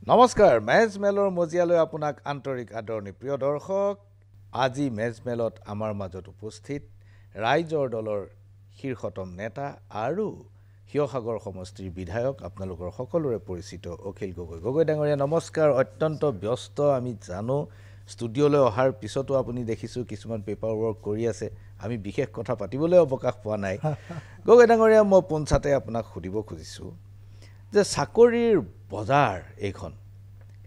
নমস্কাৰ মেজ মেলৰ মজিয়ালৈ আপোনাক আন্তৰিক আদৰণি প্ৰিয় দৰ্শক আজি মেজ মেলত আমাৰ মাজত উপস্থিত ৰাইজৰ দলৰ শীৰ্ষতম নেতা আৰু শিৱসাগৰ সমষ্টিৰ বিধায়ক আপোনালোকৰ সকলোৰে পৰিচিত অখিল গগৈ ডাঙৰীয়া নমস্কাৰ অত্যন্ত ব্যস্ত আমি জানো ষ্টুডিঅ'লৈ অহাৰ পিছতো আপুনি দেখিছোঁ কিছুমান পেপাৰ ৱৰ্ক কৰি আছে আমি বিশেষ কথা পাতিবলৈ অৱকাশ পোৱা নাই গগৈ ডাঙৰীয়া মই পঞ্চাতে আপোনাক সুধিব খুজিছোঁ যে চাকৰিৰ বজাৰ এইখন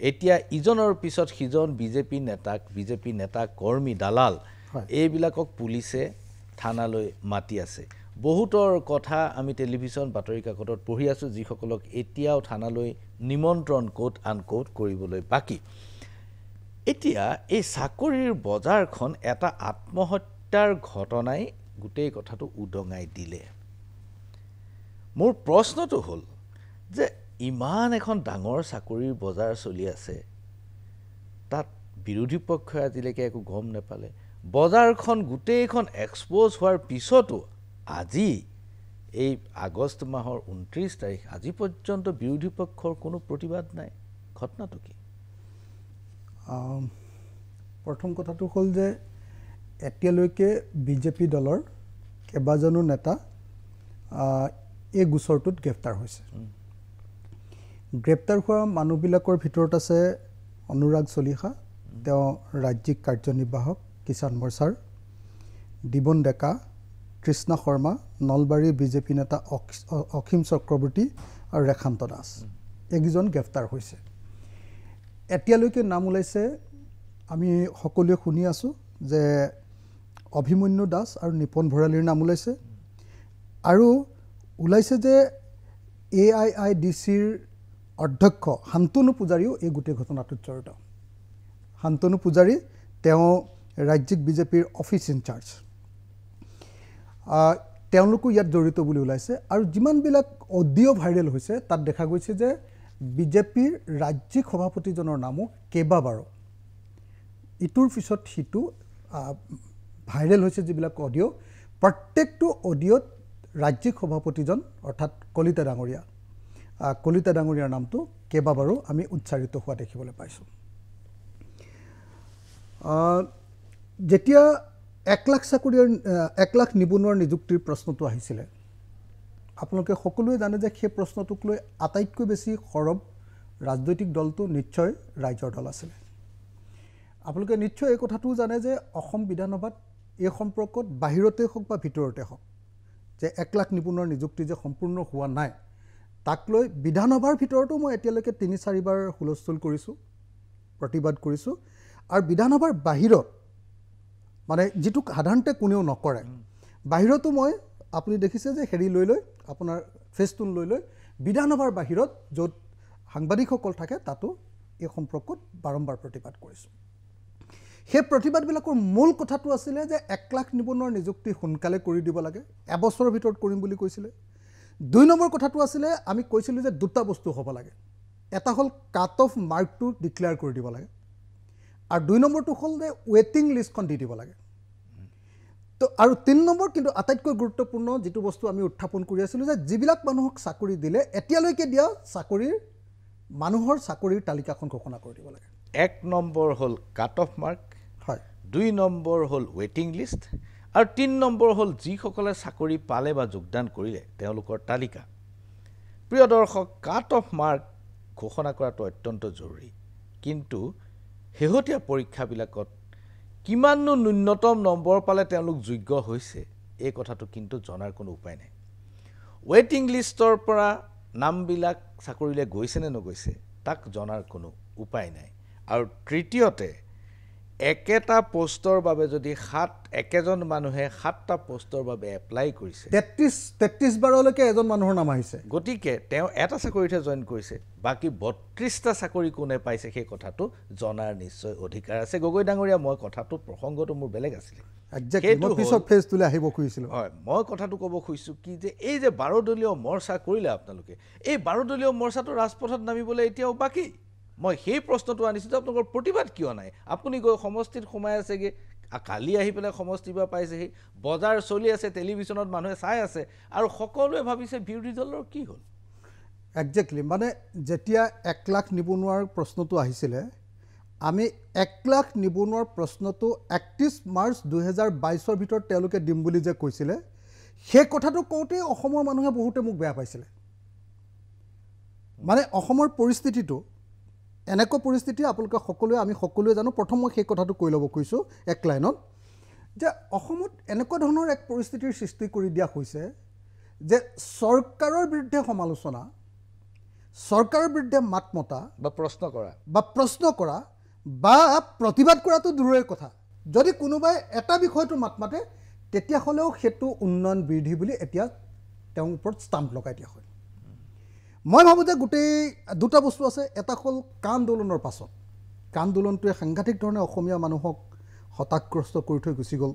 এতিয়া ইজনৰ পিছত সিজন বিজেপি নেতা কৰ্মী দালাল এইবিলাকক পুলিচে থানালৈ মাতি আছে বহুতৰ কথা আমি টেলিভিছন বাতৰি কাকতত পঢ়ি আছোঁ যিসকলক এতিয়াও থানালৈ নিমন্ত্ৰণ কোট আনকোট কৰিবলৈ বাকি এতিয়া এই চাকৰিৰ বজাৰখন এটা আত্মহত্যাৰ ঘটনাই গোটেই কথাটো উদঙাই দিলে মোৰ প্ৰশ্নটো হ'ল যে ইমান এখন ডাঙৰ চাকৰিৰ বজাৰ চলি আছে তাত বিৰোধী পক্ষই আজিলৈকে একো গম নাপালে বজাৰখন গোটেইখন এক্সপ'জ হোৱাৰ পিছতো আজি এই আগষ্ট মাহৰ 29 তাৰিখ আজি পৰ্যন্ত বিৰোধী পক্ষৰ কোনো প্ৰতিবাদ নাই ঘটনাটো কি প্ৰথম কথাটো হ'ল যে এতিয়ালৈকে বিজেপি দলৰ কেইবাজনো নেতা এই গোচৰটোত গ্ৰেপ্তাৰ হৈছে গ্ৰেপ্তাৰ হোৱা মানুহবিলাকৰ ভিতৰত আছে অনুৰাগ চলিহা তেওঁ ৰাজ্যিক কাৰ্যনিৰ্বাহক কিষাণ মৰ্চাৰ দিবন ডেকা কৃষ্ণ শৰ্মা নলবাৰী বিজেপি নেতা অসীম চক্ৰৱৰ্তী আৰু ৰেখান্ত দাস এইকেইজন গ্ৰেপ্তাৰ হৈছে এতিয়ালৈকে নাম ওলাইছে আমি সকলোৱে শুনি আছোঁ যে অভিমন্যু দাস আৰু নিপন ভৰালীৰ নাম ওলাইছে আৰু ওলাইছে যে AIIDCৰ অধ্যক্ষ শান্তনু পূজাৰীও এই গোটেই ঘটনাটোত জড়িত শান্তনু পূজাৰী তেওঁ ৰাজ্যিক বিজেপিৰ অফিচ ইনচাৰ্জ তেওঁলোকো ইয়াত জড়িত বুলি ওলাইছে আৰু যিমানবিলাক অডিঅ' ভাইৰেল হৈছে তাত দেখা গৈছে যে বিজেপিৰ ৰাজ্যিক সভাপতিজনৰ নামো কেইবাবাৰো ইটোৰ পিছত সিটো ভাইৰেল হৈছে যিবিলাক অডিঅ' প্ৰত্যেকটো অডিঅ'ত ৰাজ্যিক সভাপতিজন অৰ্থাৎ কলিতা ডাঙৰীয়াৰ নামটো কেইবাবাৰো আমি উচ্চাৰিত হোৱা দেখিবলৈ পাইছোঁ যেতিয়া 1 লাখ নিবনুৱাৰ নিযুক্তিৰ প্ৰশ্নটো আহিছিলে আপোনালোকে সকলোৱে জানে যে সেই প্ৰশ্নটোক লৈ আটাইতকৈ বেছি সৰব ৰাজনৈতিক দলটো নিশ্চয় ৰাইজৰ দল আছিলে আপোনালোকে নিশ্চয় এই কথাটোও জানে যে অসম বিধানসভাত এই সম্পৰ্কত বাহিৰতে হওক বা ভিতৰতে হওক যে 1 লাখ নিবনুৱাৰ নিযুক্তি যে সম্পূৰ্ণ হোৱা নাই তাক লৈ বিধানসভাৰ ভিতৰতো মই এতিয়ালৈকে 3-4 বাৰ হুলস্থুল কৰিছোঁ প্ৰতিবাদ কৰিছোঁ আৰু বিধানসভাৰ বাহিৰত মানে যিটো সাধাৰণতে কোনেও নকৰে বাহিৰতো মই আপুনি দেখিছে যে হেৰি লৈ আপোনাৰ ফেচটুন লৈ বিধানসভাৰ বাহিৰত য'ত সাংবাদিকসকল থাকে তাতো এই সম্পৰ্কত বাৰম্বাৰ প্ৰতিবাদ কৰিছোঁ সেই প্ৰতিবাদবিলাকৰ মূল কথাটো আছিলে যে 1 লাখ নিবনুৱাৰ নিযুক্তি সোনকালে কৰি দিব লাগে এবছৰৰ ভিতৰত কৰিম বুলি কৈছিলে 2 নম্বৰ কথাটো আছিলে আমি কৈছিলোঁ যে দুটা বস্তু হ'ব লাগে এটা হ'ল কাট অফ মাৰ্কটো ডিক্লেয়াৰ কৰি দিব লাগে আৰু 2 নম্বৰটো হ'ল যে ৱেটিং লিষ্টখন দি দিব লাগে তো আৰু 3 নম্বৰ কিন্তু আটাইতকৈ গুৰুত্বপূৰ্ণ যিটো বস্তু আমি উত্থাপন কৰি আছিলোঁ যে যিবিলাক মানুহক চাকৰি দিলে এতিয়ালৈকে দিয়া মানুহৰ চাকৰিৰ তালিকাখন ঘোষণা কৰি দিব লাগে 1 নম্বৰ হ'ল কাট অফ মাৰ্ক হয় 2 নম্বৰ হ'ল ৱেটিং লিষ্ট আৰু 3 নম্বৰ হ'ল যিসকলে চাকৰি পালে বা যোগদান কৰিলে তেওঁলোকৰ তালিকা প্ৰিয় দৰ্শক কাট অফ মাৰ্ক ঘোষণা কৰাটো অত্যন্ত জৰুৰী কিন্তু শেহতীয়া পৰীক্ষাবিলাকত কিমাননো ন্যূনতম নম্বৰ পালে তেওঁলোক যোগ্য হৈছে এই কথাটো কিন্তু জনাৰ কোনো উপায় নাই ৱেটিং লিষ্টৰ পৰা নামবিলাক চাকৰিলৈ গৈছে নে নগৈছে তাক জনাৰ কোনো উপায় নাই আৰু তৃতীয়তে একেটা পোষ্টৰ বাবে যদি একেজন মানুহে 7টা পোষ্টৰ বাবে এপ্লাই কৰিছে 33 বাৰলৈকে এজন মানুহৰ নাম আহিছে গতিকে তেওঁ এটা চাকৰিতে জইন কৰিছে বাকি 32টা চাকৰি কোনে পাইছে সেই কথাটো জনাৰ নিশ্চয় অধিকাৰ আছে গগৈ ডাঙৰীয়া মই কথাটো প্ৰসংগটো মোৰ বেলেগ আছিল একজেক্টলি মই পিছত ফেজ তুলি আহিব খুজিছিলোঁ হয় মই কথাটো ক'ব খুজিছোঁ কি যে এই যে 12 দলীয় মৰ্চা কৰিলে আপোনালোকে এই 12 দলীয় মৰ্চাটো ৰাজপথত নামিবলৈ এতিয়াও বাকি মই সেই প্ৰশ্নটো আনিছোঁ যে আপোনালোকৰ প্ৰতিবাদ কিয় নাই আপুনি গৈ সমষ্টিত সোমাই আছেগৈ কালি আহি পেলাই সমষ্টিবা পাইছেহি বজাৰ চলি আছে টেলিভিছনত মানুহে চাই আছে আৰু সকলোৱে ভাবিছে বিৰোধী দলৰ কি হ'ল একজেক্টলি মানে যেতিয়া 1 লাখ নিবনুৱাৰ প্ৰশ্নটো আহিছিলে আমি 1 লাখ নিবনুৱাৰ প্ৰশ্নটো 31 মাৰ্চ 2022 ভিতৰত তেওঁলোকে দিম বুলি যে কৈছিলে সেই কথাটো কওঁতে অসমৰ মানুহে বহুতে মোক বেয়া পাইছিলে মানে অসমৰ পৰিস্থিতিটো এনেকুৱা পৰিস্থিতি আপোনালোকে সকলোৱে আমি সকলোৱে জানো প্ৰথম মই সেই কথাটো কৈ ল'ব কৈছোঁ এক লাইনত যে অসমত এনেকুৱা ধৰণৰ এক পৰিস্থিতিৰ সৃষ্টি কৰি দিয়া হৈছে যে চৰকাৰৰ বিৰুদ্ধে সমালোচনা চৰকাৰৰ বিৰুদ্ধে মাত মতা বা প্ৰশ্ন কৰা বা প্ৰতিবাদ কৰাটো দূৰৰে কথা যদি কোনোবাই এটা বিষয়টো মাত মাতে তেতিয়াহ'লেও সেইটো উন্নয়ন বিৰোধী বুলি এতিয়া তেওঁৰ ওপৰত ষ্টাম্প লগাই দিয়া হয় মই ভাবোঁ যে গোটেই দুটা বস্তু আছে এটা হ'ল কা আন্দোলনৰ পাছত কা আন্দোলনটোৱে সাংঘাতিক ধৰণে অসমীয়া মানুহক হতাশগ্ৰস্ত কৰি থৈ গুচি গ'ল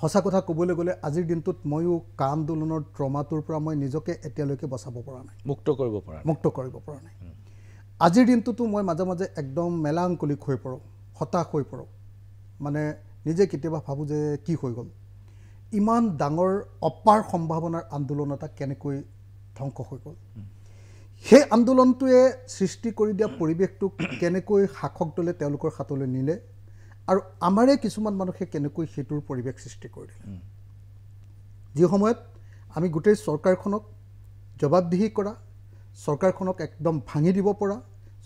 সঁচা কথা ক'বলৈ গ'লে আজিৰ দিনটোত ময়ো কা আন্দোলনৰ ট্ৰমাটোৰ পৰা মই নিজকে এতিয়ালৈকে বচাব পৰা নাই মুক্ত কৰিব পৰা নাই আজিৰ দিনটোতো মই মাজে মাজে একদম মেলাংকলিক হৈ পৰোঁ হতাশ হৈ পৰোঁ মানে নিজে কেতিয়াবা ভাবোঁ যে কি হৈ গ'ল ইমান ডাঙৰ অপাৰ সম্ভাৱনাৰ আন্দোলন এটা কেনেকৈ ধ্বংস হৈ গ'ল সেই আন্দোলনটোৱে সৃষ্টি কৰি দিয়া পৰিৱেশটোক কেনেকৈ শাসক দলে তেওঁলোকৰ হাতলৈ নিলে আৰু আমাৰে কিছুমান মানুহে কেনেকৈ সেইটোৰ পৰিৱেশ সৃষ্টি কৰি দিলে যি সময়ত আমি গোটেই চৰকাৰখনক জবাবদিহি কৰা চৰকাৰখনক একদম ভাঙি দিব পৰা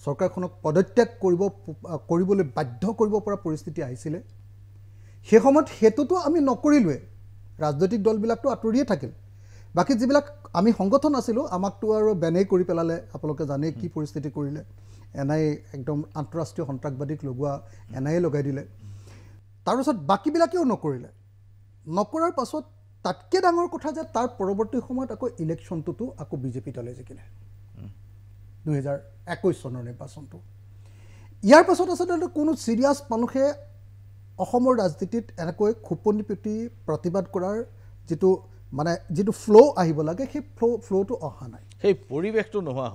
চৰকাৰখনক পদত্যাগ কৰিবলৈ বাধ্য কৰিব পৰা পৰিস্থিতি আহিছিলে সেই সময়ত হেতুটো আমি নকৰিলোৱে ৰাজনৈতিক দলবিলাকটো আঁতৰিয়ে থাকিল বাকি যিবিলাক আমি সংগঠন আছিলোঁ আমাকতো আৰু বেনেই কৰি পেলালে আপোনালোকে জানে কি পৰিস্থিতি কৰিলে এনআই একদম আন্তঃৰাষ্ট্ৰীয় সন্ত্ৰাসবাদীক লগোৱা এনআইয়ে লগাই দিলে তাৰপিছত বাকীবিলাকেও নকৰাৰ পাছত তাতকৈ ডাঙৰ কথা যে তাৰ পৰৱৰ্তী সময়ত আকৌ ইলেকশ্যনটোতো আকৌ বিজেপি দলে জিকিলে 2021 চনৰ নিৰ্বাচনটো ইয়াৰ পাছত আচলতে কোনো চিৰিয়াছ মানুহে অসমৰ ৰাজনীতিত এনেকৈ খোপনি পুতি প্ৰতিবাদ কৰাৰ যিটো ফ্লো আহিব লাগে সেই ফ্লোটো অহা নাই সেই পৰিৱেশটো নোহোৱা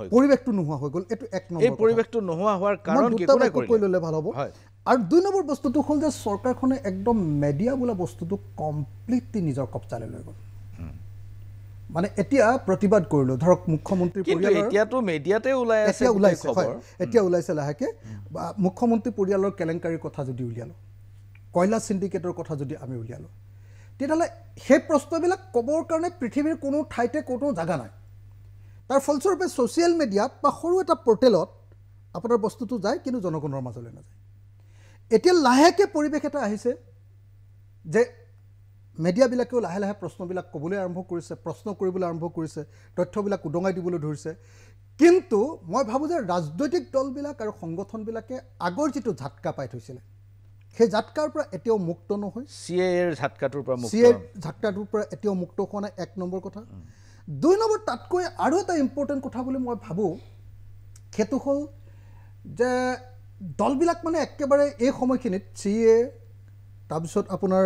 হৈ গ'ল এইটো এক নম্বৰ এই পৰিৱেশটো নোহোৱা হোৱাৰ কাৰণ কি কৈ ল'লে ভাল হ'ব আৰু দুই নম্বৰ বস্তুটো হ'ল যে চৰকাৰখনে একদম মেডিয়া বোলা বস্তুটো কমপ্লিটলি নিজৰ কব্জালৈ লৈ গ'ল মানে এতিয়া প্ৰতিবাদ কৰিলোঁ ধৰক মুখ্যমন্ত্ৰী পৰিয়ালৰ এতিয়াতো মেডিয়াতে এতিয়া ওলাইছে লাহেকৈ মুখ্যমন্ত্ৰী পৰিয়ালৰ কেলেংকাৰীৰ কথা যদি উলিয়ালোঁ কয়লা চিণ্ডিকেটৰ কথা যদি আমি উলিয়ালোঁ তেতিয়াহ'লে সেই প্ৰশ্নবিলাক ক'বৰ কাৰণে পৃথিৱীৰ কোনো ঠাইতে কোনো জাগা নাই তাৰ ফলস্বৰূপে ছ'চিয়েল মিডিয়াত বা সৰু এটা পৰ্টেলত আপোনাৰ বস্তুটো যায় কিন্তু জনগণৰ মাজলৈ নাযায় এতিয়া লাহেকৈ পৰিৱেশ এটা আহিছে যে মিডিয়াবিলাকেও লাহে লাহে প্ৰশ্নবিলাক ক'বলৈ আৰম্ভ কৰিছে প্ৰশ্ন কৰিবলৈ আৰম্ভ কৰিছে তথ্যবিলাক উদঙাই দিবলৈ ধৰিছে কিন্তু মই ভাবোঁ যে ৰাজনৈতিক দলবিলাক আৰু সংগঠনবিলাকে আগৰ যিটো ঝাটকা পাই থৈছিলে সেই ঝাটকাৰ পৰা এতিয়াও মুক্ত নহয় চিএৰ ঝাটকাটোৰ পৰা এতিয়াও মুক্ত হোৱা নাই এক নম্বৰ কথা দুই নম্বৰ তাতকৈ আৰু এটা ইম্পৰ্টেণ্ট কথা বুলি মই ভাবোঁ সেইটো হ'ল যে দলবিলাক মানে একেবাৰে এই সময়খিনিত চিএ তাৰপিছত আপোনাৰ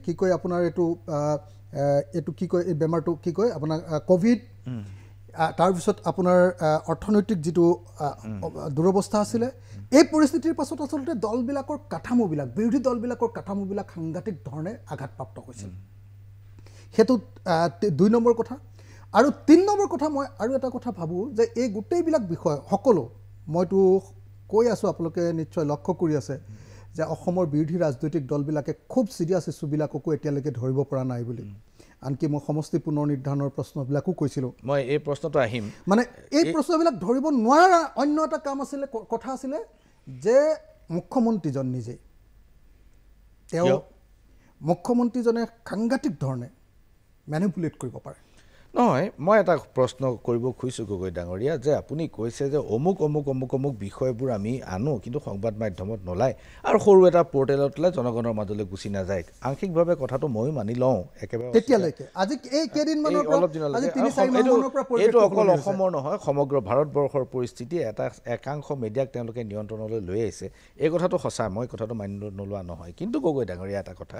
কি কয় আপোনাৰ এইটো কি কয় এই বেমাৰটো কি কয় আপোনাৰ ক'ভিড তাৰপিছত আপোনাৰ অৰ্থনৈতিক যিটো দুৰৱস্থা আছিলে এই পৰিস্থিতিৰ পাছত আচলতে দলবিলাকৰ কাঠামোবিলাক বিৰোধী দলবিলাকৰ কাঠামোবিলাক সাংঘাতিক ধৰণে আঘাতপ্ৰাপ্ত হৈছিল সেইটো দুই নম্বৰ কথা আৰু তিনি নম্বৰ কথা মই আৰু এটা কথা ভাবোঁ যে এই গোটেইবিলাক বিষয় সকলো মইতো কৈ আছোঁ আপোনালোকে নিশ্চয় লক্ষ্য কৰি আছে যে অসমৰ বিৰোধী ৰাজনৈতিক দলবিলাকে খুব চিৰিয়াছ ইছ্যুবিলাককো এতিয়ালৈকে ধৰিব পৰা নাই বুলি আনকি মই সমষ্টি পুনৰ নিৰ্ধাৰণৰ প্ৰশ্নবিলাকো কৈছিলোঁ মই এই প্ৰশ্নটো আহিম মানে এই প্ৰশ্নবিলাক ধৰিব নোৱাৰা অন্য এটা কথা আছিলে যে মুখ্যমন্ত্ৰীজন নিজেই মুখ্যমন্ত্ৰীজনে সাংঘাতিক ধৰণে মেনিপুলেট কৰিব পাৰে নহয় মই এটা প্ৰশ্ন কৰিব খুজিছোঁ গগৈ ডাঙৰীয়া যে আপুনি কৈছে যে অমুক বিষয়বোৰ আমি আনো কিন্তু সংবাদ মাধ্যমত নোলায় আৰু সৰু এটা পৰ্টেলত ওলাই জনগণৰ মাজলৈ গুচি নাযায় আংশিকভাৱে কথাটো ময়ো মানি লওঁ একেবাৰে তেতিয়ালৈকে আজি এই কেইদিনমানৰ এইটো অকল অসমৰ নহয় সমগ্ৰ ভাৰতবৰ্ষৰ পৰিস্থিতি এটা একাংশ মিডিয়াক তেওঁলোকে নিয়ন্ত্ৰণলৈ লৈ আহিছে এই কথাটো সঁচা মই কথাটো মানি নোলোৱা নহয় কিন্তু গগৈ ডাঙৰীয়া এটা কথা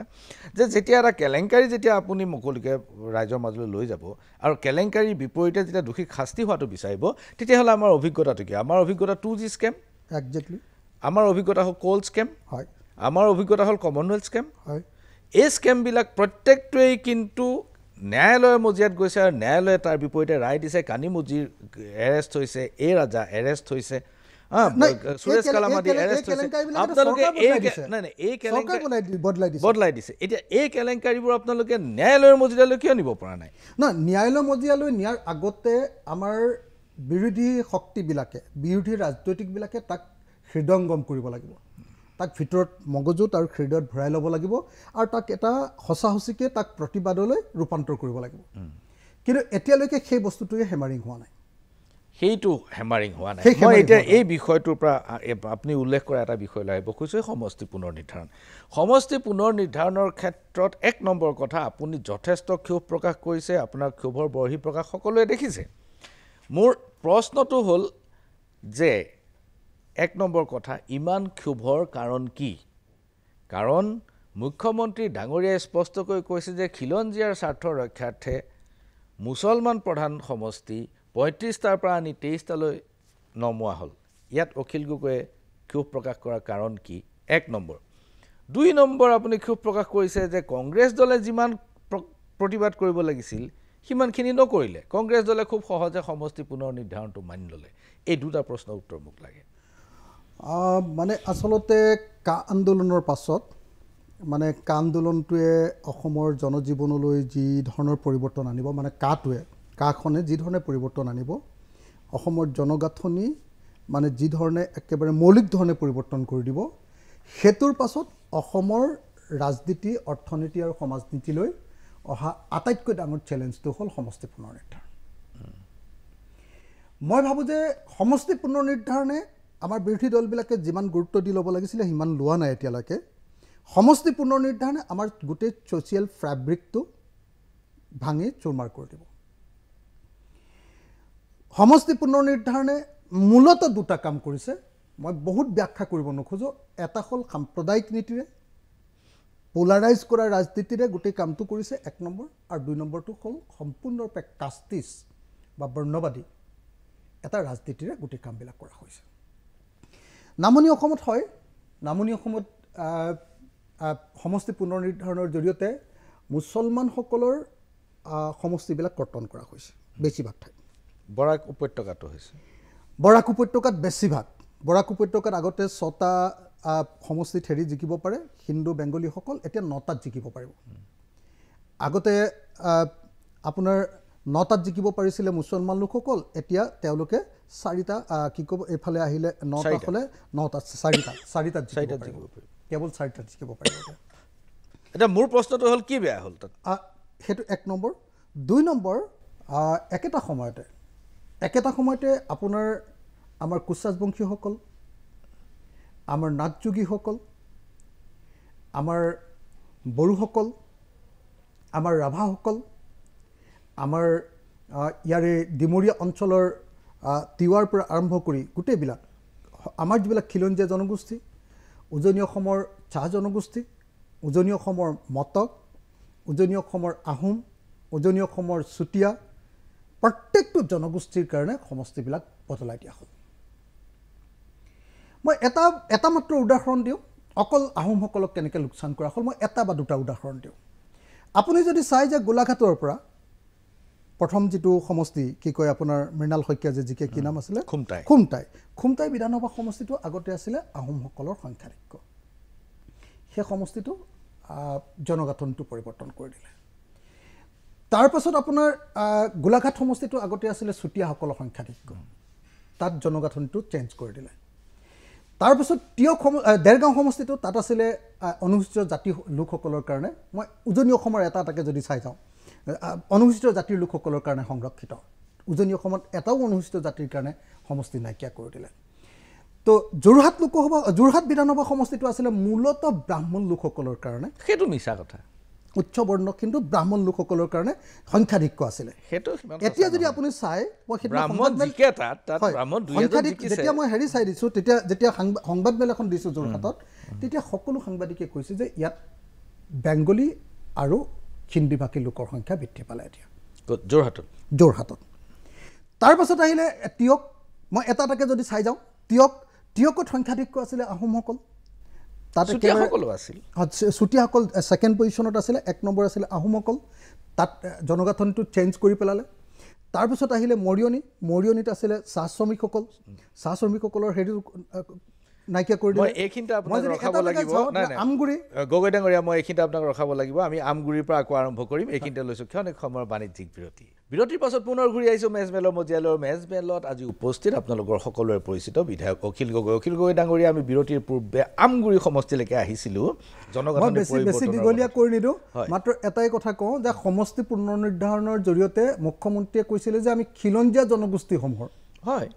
যে যেতিয়া এটা কেলেংকাৰী যেতিয়া আপুনি মুকলিকৈ ৰাইজৰ মাজলৈ লৈ যাব আৰু কেলেংকাৰীৰ বিপৰীতে যেতিয়া দোষীক শাস্তি হোৱাটো বিচাৰিব তেতিয়াহ'লে আমাৰ অভিজ্ঞতাটো কি আমাৰ অভিজ্ঞতা 2G স্কেম একজেক্টলি আমাৰ অভিজ্ঞতা হ'ল কোল স্কেম আমাৰ অভিজ্ঞতা হ'ল কমনৱেলথ স্কেম এই স্কেমবিলাক প্ৰত্যেকটোৱেই কিন্তু ন্যায়ালয়ৰ মজিয়াত গৈছে আৰু ন্যায়ালয়ে তাৰ বিপৰীতে ৰায় দিছে কানিমুজিৰ এৰেষ্ট হৈছে এই ৰাজা এৰেষ্ট হৈছে সুৰেশ কালামাদি এৰেষ্ট হৈছে আপোনালোকে বদলাই দিছে এতিয়া এই কেলেংকাৰীবোৰ আপোনালোকে ন্যায়ালয়ৰ মজিয়ালৈ কিয় নিব পৰা নাই নহয় ন্যায়ালয়ৰ মজিয়ালৈ নিয়াৰ আগতে আমাৰ বিৰোধী শক্তিবিলাকে বিৰোধী ৰাজনৈতিকবিলাকে তাক হৃদয়ংগম কৰিব লাগিব তাক ভিতৰত মগজুত আৰু হৃদয়ত ভৰাই ল'ব লাগিব আৰু তাক এটা সঁচা সঁচিকৈ তাক প্ৰতিবাদলৈ ৰূপান্তৰ কৰিব লাগিব কিন্তু এতিয়ালৈকে সেই বস্তুটোৱে হেমাৰিং হোৱা নাই সেইটো হেমাৰিং হোৱা নাই মই এতিয়া এই বিষয়টোৰ পৰা আপুনি উল্লেখ কৰা এটা বিষয় লৈ আহিব খুজিছোঁ সমষ্টি পুনৰ নিৰ্ধাৰণৰ ক্ষেত্ৰত এক নম্বৰ কথা আপুনি যথেষ্ট ক্ষোভ প্ৰকাশ কৰিছে আপোনাৰ ক্ষোভৰ বৰ্হি প্ৰকাশ সকলোৱে দেখিছে মোৰ প্ৰশ্নটো হ'ল যে এক নম্বৰ কথা ইমান ক্ষোভৰ কাৰণ কি কাৰণ মুখ্যমন্ত্ৰী ডাঙৰীয়াই স্পষ্টকৈ কৈছে যে খিলঞ্জীয়াৰ স্বাৰ্থ ৰক্ষাৰ্থে মুছলমান প্ৰধান সমষ্টি ৩৫টাৰ পৰা আনি ২৩টালৈ নমোৱা হ'ল ইয়াত অখিল গগৈয়ে ক্ষোভ প্ৰকাশ কৰাৰ কাৰণ কি এক নম্বৰ ২ নম্বৰ আপুনি ক্ষোভ প্ৰকাশ কৰিছে যে কংগ্ৰেছ দলে যিমান প্ৰতিবাদ কৰিব লাগিছিল সিমানখিনি নকৰিলে কংগ্ৰেছ দলে খুব সহজে সমষ্টি পুনৰ নিৰ্ধাৰণটো মানি ল'লে এই দুটা প্ৰশ্নৰ উত্তৰ মোক লাগে মানে আচলতে কা আন্দোলনৰ পাছত মানে কা আন্দোলনটোৱে অসমৰ জনজীৱনলৈ যি ধৰণৰ পৰিৱৰ্তন আনিব মানে কাখনে যি ধৰণে পৰিৱৰ্তন আনিব অসমৰ জনগাঁথনি মানে যি ধৰণে একেবাৰে মৌলিক ধৰণে পৰিৱৰ্তন কৰি দিব হেতুৰ পাছত অসমৰ ৰাজনীতি অৰ্থনীতি আৰু সমাজনীতিলৈ অহা আটাইতকৈ ডাঙৰ চ্যালেঞ্জটো হ'ল সমষ্টি পুনৰ নিৰ্ধাৰণ মই ভাবোঁ যে সমষ্টি পুনৰ নিৰ্ধাৰণে আমাৰ বিৰোধী দলবিলাকে যিমান গুৰুত্ব দি ল'ব লাগিছিলে সিমান লোৱা নাই এতিয়ালৈকে সমষ্টি পুনৰ নিৰ্ধাৰণে আমাৰ গোটেই ছ'চিয়েল ফেব্ৰিকটো ভাঙি চুৰমাৰ কৰি দিব সমষ্টি পুনৰ নিৰ্ধাৰণে মূলতঃ দুটা কাম কৰিছে মই বহুত ব্যাখ্যা কৰিব নোখোজো এটা হ'ল সাম্প্ৰদায়িক নীতিৰে পোলাৰাইজ কৰা ৰাজনীতিৰে গোটেই কামটো কৰিছে এক নম্বৰ আৰু ২ নম্বৰটো হ'ল সম্পূৰ্ণৰূপে কাষ্টিছ বা বৰ্ণবাদী এটা ৰাজনীতিৰে গোটেই কামবিলাক কৰা হৈছে নামনি অসমত হয় নামনি অসমত সমষ্টি পুনৰ নিৰ্ধাৰণৰ জৰিয়তে মুছলমানসকলৰ সমষ্টিবিলাক কৰ্তন কৰা হৈছে বেছিভাগ ঠাইত বৰাক উপত্যকাটো হৈছে বৰাক উপত্যকাত বেছিভাগ বৰাক উপত্যকাত আগতে ৬টা সমষ্টিত হেৰি জিকিব পাৰে হিন্দু বেংগলীসকল এতিয়া ৯টাত জিকিব পাৰিব আগতে আপোনাৰ ৯টাত জিকিব পাৰিছিলে মুছলমান লোকসকল এতিয়া তেওঁলোকে ৪টা কি ক'ব এইফালে আহিলে ৯টা হ'লে ৯টাত ৪টাত জিকিব পাৰিব কেৱল ৪টাত জিকিব পাৰিব এতিয়া মোৰ প্ৰশ্নটো হ'ল কি বেয়া হ'ল তাত সেইটো এক নম্বৰ ২ নম্বৰ একেটা সময়তে আপোনাৰ আমাৰ কোচ ৰাজবংশীসকল আমাৰ নাথযোগীসকল আমাৰ বড়োসকল আমাৰ ৰাভাসকল আমাৰ ইয়াৰে ডিমৰীয়া অঞ্চলৰ তিৱাৰ পৰা আৰম্ভ কৰি গোটেইবিলাক আমাৰ যিবিলাক খিলঞ্জীয়া জনগোষ্ঠী উজনি অসমৰ চাহ জনগোষ্ঠী উজনি অসমৰ মটক উজনি অসমৰ আহোম উজনি অসমৰ চুতীয়া প্ৰত্যেকটো জনগোষ্ঠীৰ কাৰণে সমষ্টিবিলাক বদলাই দিয়া হ'ল মই এটা মাত্ৰ উদাহৰণ দিওঁ অকল আহোমসকলক কেনেকৈ লোকচান কৰা হ'ল মই এটা বা দুটা উদাহৰণ দিওঁ আপুনি যদি চাই যে গোলাঘাটৰ পৰা প্ৰথম যিটো সমষ্টি কি কয় আপোনাৰ মৃণাল শইকীয়া যে জিকে কি নাম আছিলে খুমটাই বিধানসভা সমষ্টিটো আগতে আছিলে আহোমসকলৰ সংখ্যাধিক্য সেই সমষ্টিটো জনগাঁথনিটো পৰিৱৰ্তন কৰি দিলে তাৰপাছত আপোনাৰ গোলাঘাট সমষ্টিটো আগতে আছিলে চুতীয়াসকলৰ সংখ্যাধিক্য তাত জনগাঁথনিটো চেঞ্জ কৰি দিলে তাৰপাছত দেৰগাঁও সমষ্টিটো তাত আছিলে অনুসূচিত জাতি লোকসকলৰ কাৰণে মই উজনি অসমৰ এটাকে যদি চাই যাওঁ অনুসূচিত জাতিৰ লোকসকলৰ কাৰণে সংৰক্ষিত উজনি অসমত এটাও অনুসূচিত জাতিৰ কাৰণে সমষ্টি নাইকিয়া কৰি দিলে তো যোৰহাট বিধানসভা সমষ্টিটো আছিলে মূলতঃ ব্ৰাহ্মণ লোকসকলৰ কাৰণে সেইটো মিছা কথা উচ্চ বৰ্ণ কিন্তু ব্ৰাহ্মণ লোকসকলৰ কাৰণে সংখ্যাধিক্য আছিলে এতিয়া যদি আপুনি চাই যেতিয়া মই হেৰি চাই দিছোঁ যেতিয়া সংবাদমেল এখন দিছোঁ যোৰহাটত তেতিয়া সকলো সাংবাদিকে কৈছে যে ইয়াত বেংগলী আৰু হিন্দী ভাষী লোকৰ সংখ্যা বৃদ্ধি পালে এতিয়া যোৰহাটত তাৰপাছত আহিলে তিয়ক মই এটাকে যদি চাই যাওঁ তিয়কত সংখ্যাধিক্য আছিলে আহোমসকল তাত চুতীয়াসকল ছেকেণ্ড পজিশ্যনত আছিলে ১ নম্বৰ আছিলে আহোমসকল তাত জনগাঁথনিটো চেঞ্জ কৰি পেলালে তাৰপিছত আহিলে মৰিয়নিত আছিলে চাহ শ্ৰমিকসকলৰ হেৰি নাইকিয়া কৰি মই এইখিনিতে আপোনাক ৰখাব লাগিব আমগুৰি গগৈ ডাঙৰীয়া মই এইখিনিতে আপোনাক ৰখাব লাগিব আমি আমগুৰিৰ পৰা আকৌ আৰম্ভ কৰিম এইখিনিতে লৈছোঁ ক্ষণিক সময়ৰ বাণিজ্যিক বিৰতিৰ পাছত পুনৰ ঘূৰি আহিছোঁ মেজমেলৰ মজিয়ালৰ মেজমেলত আজি উপস্থিত আপোনালোকৰ সকলোৰে পৰিচিত বিধায়ক অখিল গগৈ ডাঙৰীয়া আমি বিৰতিৰ পূৰ্বে আমগুৰি সমষ্টিলৈকে আহিছিলোঁ জনগাঁথনি বেছি দীঘলীয়া কৰি নিদিওঁ মাত্ৰ এটাই কথা কওঁ যে সমষ্টি পুনৰ্নিৰ্ধাৰণৰ জৰিয়তে মুখ্যমন্ত্ৰীয়ে কৈছিলে যে আমি খিলঞ্জীয়া জনগোষ্ঠীসমূহৰ হয়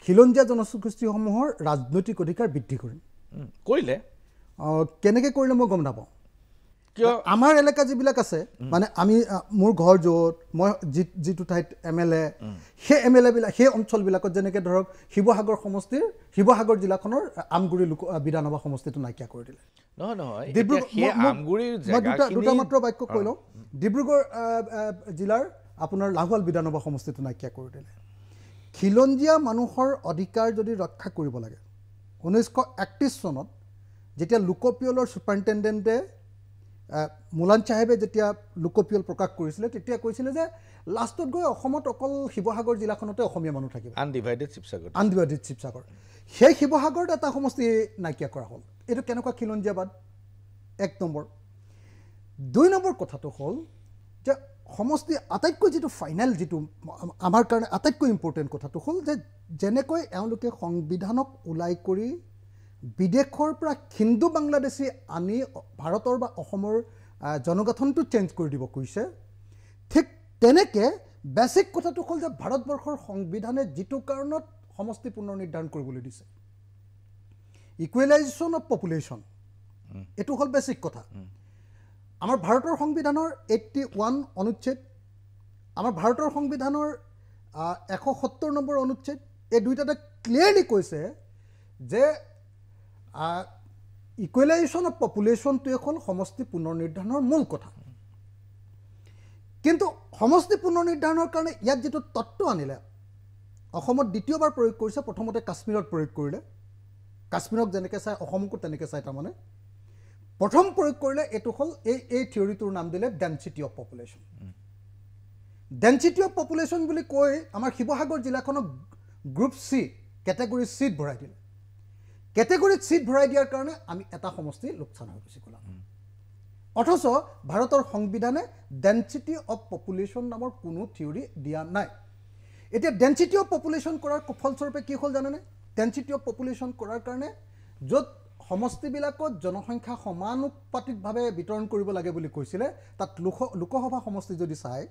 খিলঞ্জীয়া জনগোষ্ঠীসমূহৰ ৰাজনৈতিক অধিকাৰ বৃদ্ধি কৰিম কৰিলে কেনেকৈ কৰিলে মই গম নাপাওঁ কিয় আমাৰ এলেকা যিবিলাক আছে মানে আমি মোৰ ঘৰ য'ত মই যিটো ঠাইত MLA সেই MLAবিলাক সেই অঞ্চলবিলাকত যেনেকৈ ধৰক শিৱসাগৰ সমষ্টিৰ শিৱসাগৰ জিলাখনৰ আমগুৰি বিধানসভা সমষ্টিটো নাইকিয়া কৰি দিলে নহয় দুটা মাত্ৰ বাক্য কৈ লওঁ ডিব্ৰুগড় জিলাৰ আপোনাৰ লাহোৱাল বিধানসভা সমষ্টিটো নাইকিয়া কৰি দিলে খিলঞ্জীয়া মানুহৰ অধিকাৰ যদি ৰক্ষা কৰিব লাগে 1931 চনত যেতিয়া লোকপিয়লৰ ছুপাৰিণ্টেণ্ডেণ্টে মুলান চাহেবে যেতিয়া লোকপিয়ল প্ৰকাশ কৰিছিলে তেতিয়া কৈছিলে যে লাষ্টত গৈ অসমত অকল শিৱসাগৰ জিলাখনতে অসমীয়া মানুহ থাকিব আনডিভাইডেড শিৱসাগৰ সেই শিৱসাগৰত এটা সমষ্টি নাইকিয়া কৰা হ'ল এইটো কেনেকুৱা খিলঞ্জীয়াবাদ 1 নম্বৰ 2 নম্বৰ কথাটো হ'ল যে সমষ্টি আটাইতকৈ যিটো ফাইনেল যিটো আমাৰ কাৰণে আটাইতকৈ ইম্পৰ্টেণ্ট কথাটো হ'ল যে যেনেকৈ এওঁলোকে সংবিধানক ওলাই কৰি বিদেশৰ পৰা হিন্দু বাংলাদেশী আনি ভাৰতৰ বা অসমৰ জনগাঁথনিটো চেঞ্জ কৰি দিব কৈছে ঠিক তেনেকৈ বেছিক কথাটো হ'ল যে ভাৰতবৰ্ষৰ সংবিধানে যিটো কাৰণত সমষ্টি পুনৰ্নিৰ্ধাৰণ কৰিবলৈ দিছে ইকুৱেলাইজেশ্যন অফ পপুলেশ্যন এইটো হ'ল বেছিক কথা আমাৰ ভাৰতৰ সংবিধানৰ 81 অনুচ্ছেদ আমাৰ ভাৰতৰ সংবিধানৰ 170 নম্বৰ অনুচ্ছেদ এই দুইটাতে ক্লিয়াৰলি কৈছে যে ইকুৱেলাইজেশ্যন অফ পপুলেশ্যনটোৱে হ'ল সমষ্টি পুনৰ্নিৰ্ধাৰণৰ মূল কথা কিন্তু সমষ্টি পুনৰ্নিৰ্ধাৰণৰ কাৰণে ইয়াত যিটো তত্ত্ব আনিলে অসমত দ্বিতীয়বাৰ প্ৰয়োগ কৰিছে প্ৰথমতে কাশ্মীৰত প্ৰয়োগ কৰিলে কাশ্মীৰক যেনেকৈ চাই অসমকো তেনেকৈ চাই তাৰমানে প্ৰথম প্ৰয়োগ কৰিলে এইটো হ'ল এই থিয়ৰিটোৰ নাম দিলে ডেনচিটি অফ পপুলেশ্যন বুলি কৈ আমাৰ শিৱসাগৰ জিলাখনক গ্ৰুপ C কেটেগৰী চিত ভৰাই দিলে কেটেগৰীত চিট ভৰাই দিয়াৰ কাৰণে আমি এটা সমষ্টি লোকচান হৈ গৈছে ক'লা অথচ ভাৰতৰ সংবিধানে ডেনচিটি অফ পপুলেশ্যন নামৰ কোনো থিয়ৰি দিয়া নাই এতিয়া ডেনচিটি অফ পপুলেশ্যন কৰাৰ ফলস্বৰূপে কি হ'ল জানেনে ডেনচিটি অফ পপুলেশ্যন কৰাৰ কাৰণে য'ত সমষ্টিবিলাকত জনসংখ্যা সমানুপাতিকভাৱে বিতৰণ কৰিব লাগে বুলি কৈছিলে তাত লোকসভা সমষ্টি যদি চায়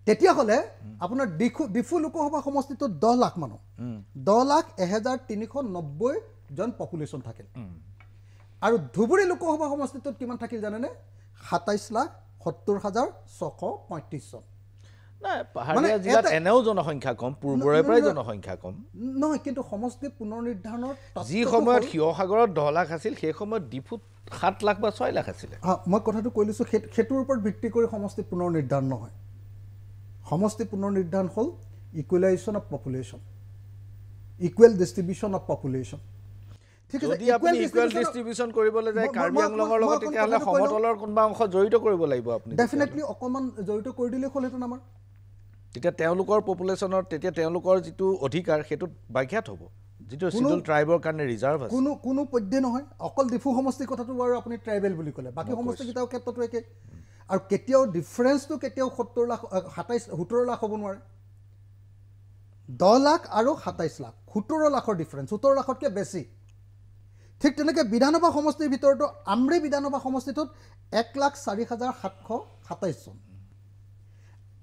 তেতিয়াহ'লে আপোনাৰ ডিফু লোকসভা সমষ্টিটোত 10 লাখ মানুহ 10,01,390 জন পপুলেশ্যন থাকিল আৰু ধুবুৰী লোকসভা সমষ্টিটোত কিমান থাকিল জানেনে 27,70,635 জন নাই পাহাৰীয়া জিলাত এনেও জনসংখ্যা কম পূৰ্বৰে পৰাই জনসংখ্যা কম নহয় কিন্তু সমষ্টি পুনৰ্নিৰ্ধাৰণৰ যি সময়ত শিৱসাগৰত 10 লাখ আছিল সেই সময়ত ডিফুত 7 লাখ বা 6 লাখ আছিলে মই কথাটো কৈ লৈছোঁ সেইটোৰ ওপৰত ভিত্তি কৰি সমষ্টি পুনৰ্নিৰ্ধাৰণ নহয় সমষ্টি পুনৰ্নিৰ্ধাৰণ হ'ল equalisation of population equal distribution of population ঠিক আছে যদি আপুনি ইকুৱেল ডিষ্ট্ৰিবিউশ্যন কৰিবলৈ যায় কাৰ্বি আংলঙৰ লগত তেতিয়াহ'লে সমতলৰ কোনোবা অংশ জড়িত কৰিব লাগিব আপুনি ডেফিনেটলি অকণমান জড়িত কৰি দিলেই হ'লহেঁতেন আমাৰ তেতিয়া তেওঁলোকৰ পপুলেশ্যনৰ তেতিয়া তেওঁলোকৰ যিটো অধিকাৰ সেইটোত ব্যাঘাত হ'ব যিটো চিডুল ট্ৰাইবৰ কাৰণে ৰিজাৰ্ভ আছে কোনো পধ্যে নহয় অকল ডিফু সমষ্টিৰ কথাটো বাৰু আপুনি ট্ৰাইবেল বুলি ক'লে বাকী সমষ্টিকেইটাৰ ক্ষেত্ৰতো একে আৰু কেতিয়াও ডিফাৰেঞ্চটো কেতিয়াও 17 লাখ হ'ব নোৱাৰে 10 লাখ আৰু 27 লাখ 17 লাখৰ ডিফাৰেঞ্চ 17 লাখতকৈ বেছি ঠিক তেনেকৈ বিধানসভা সমষ্টিৰ ভিতৰতো আমৰি বিধানসভা সমষ্টিটোত 1,04,727 জন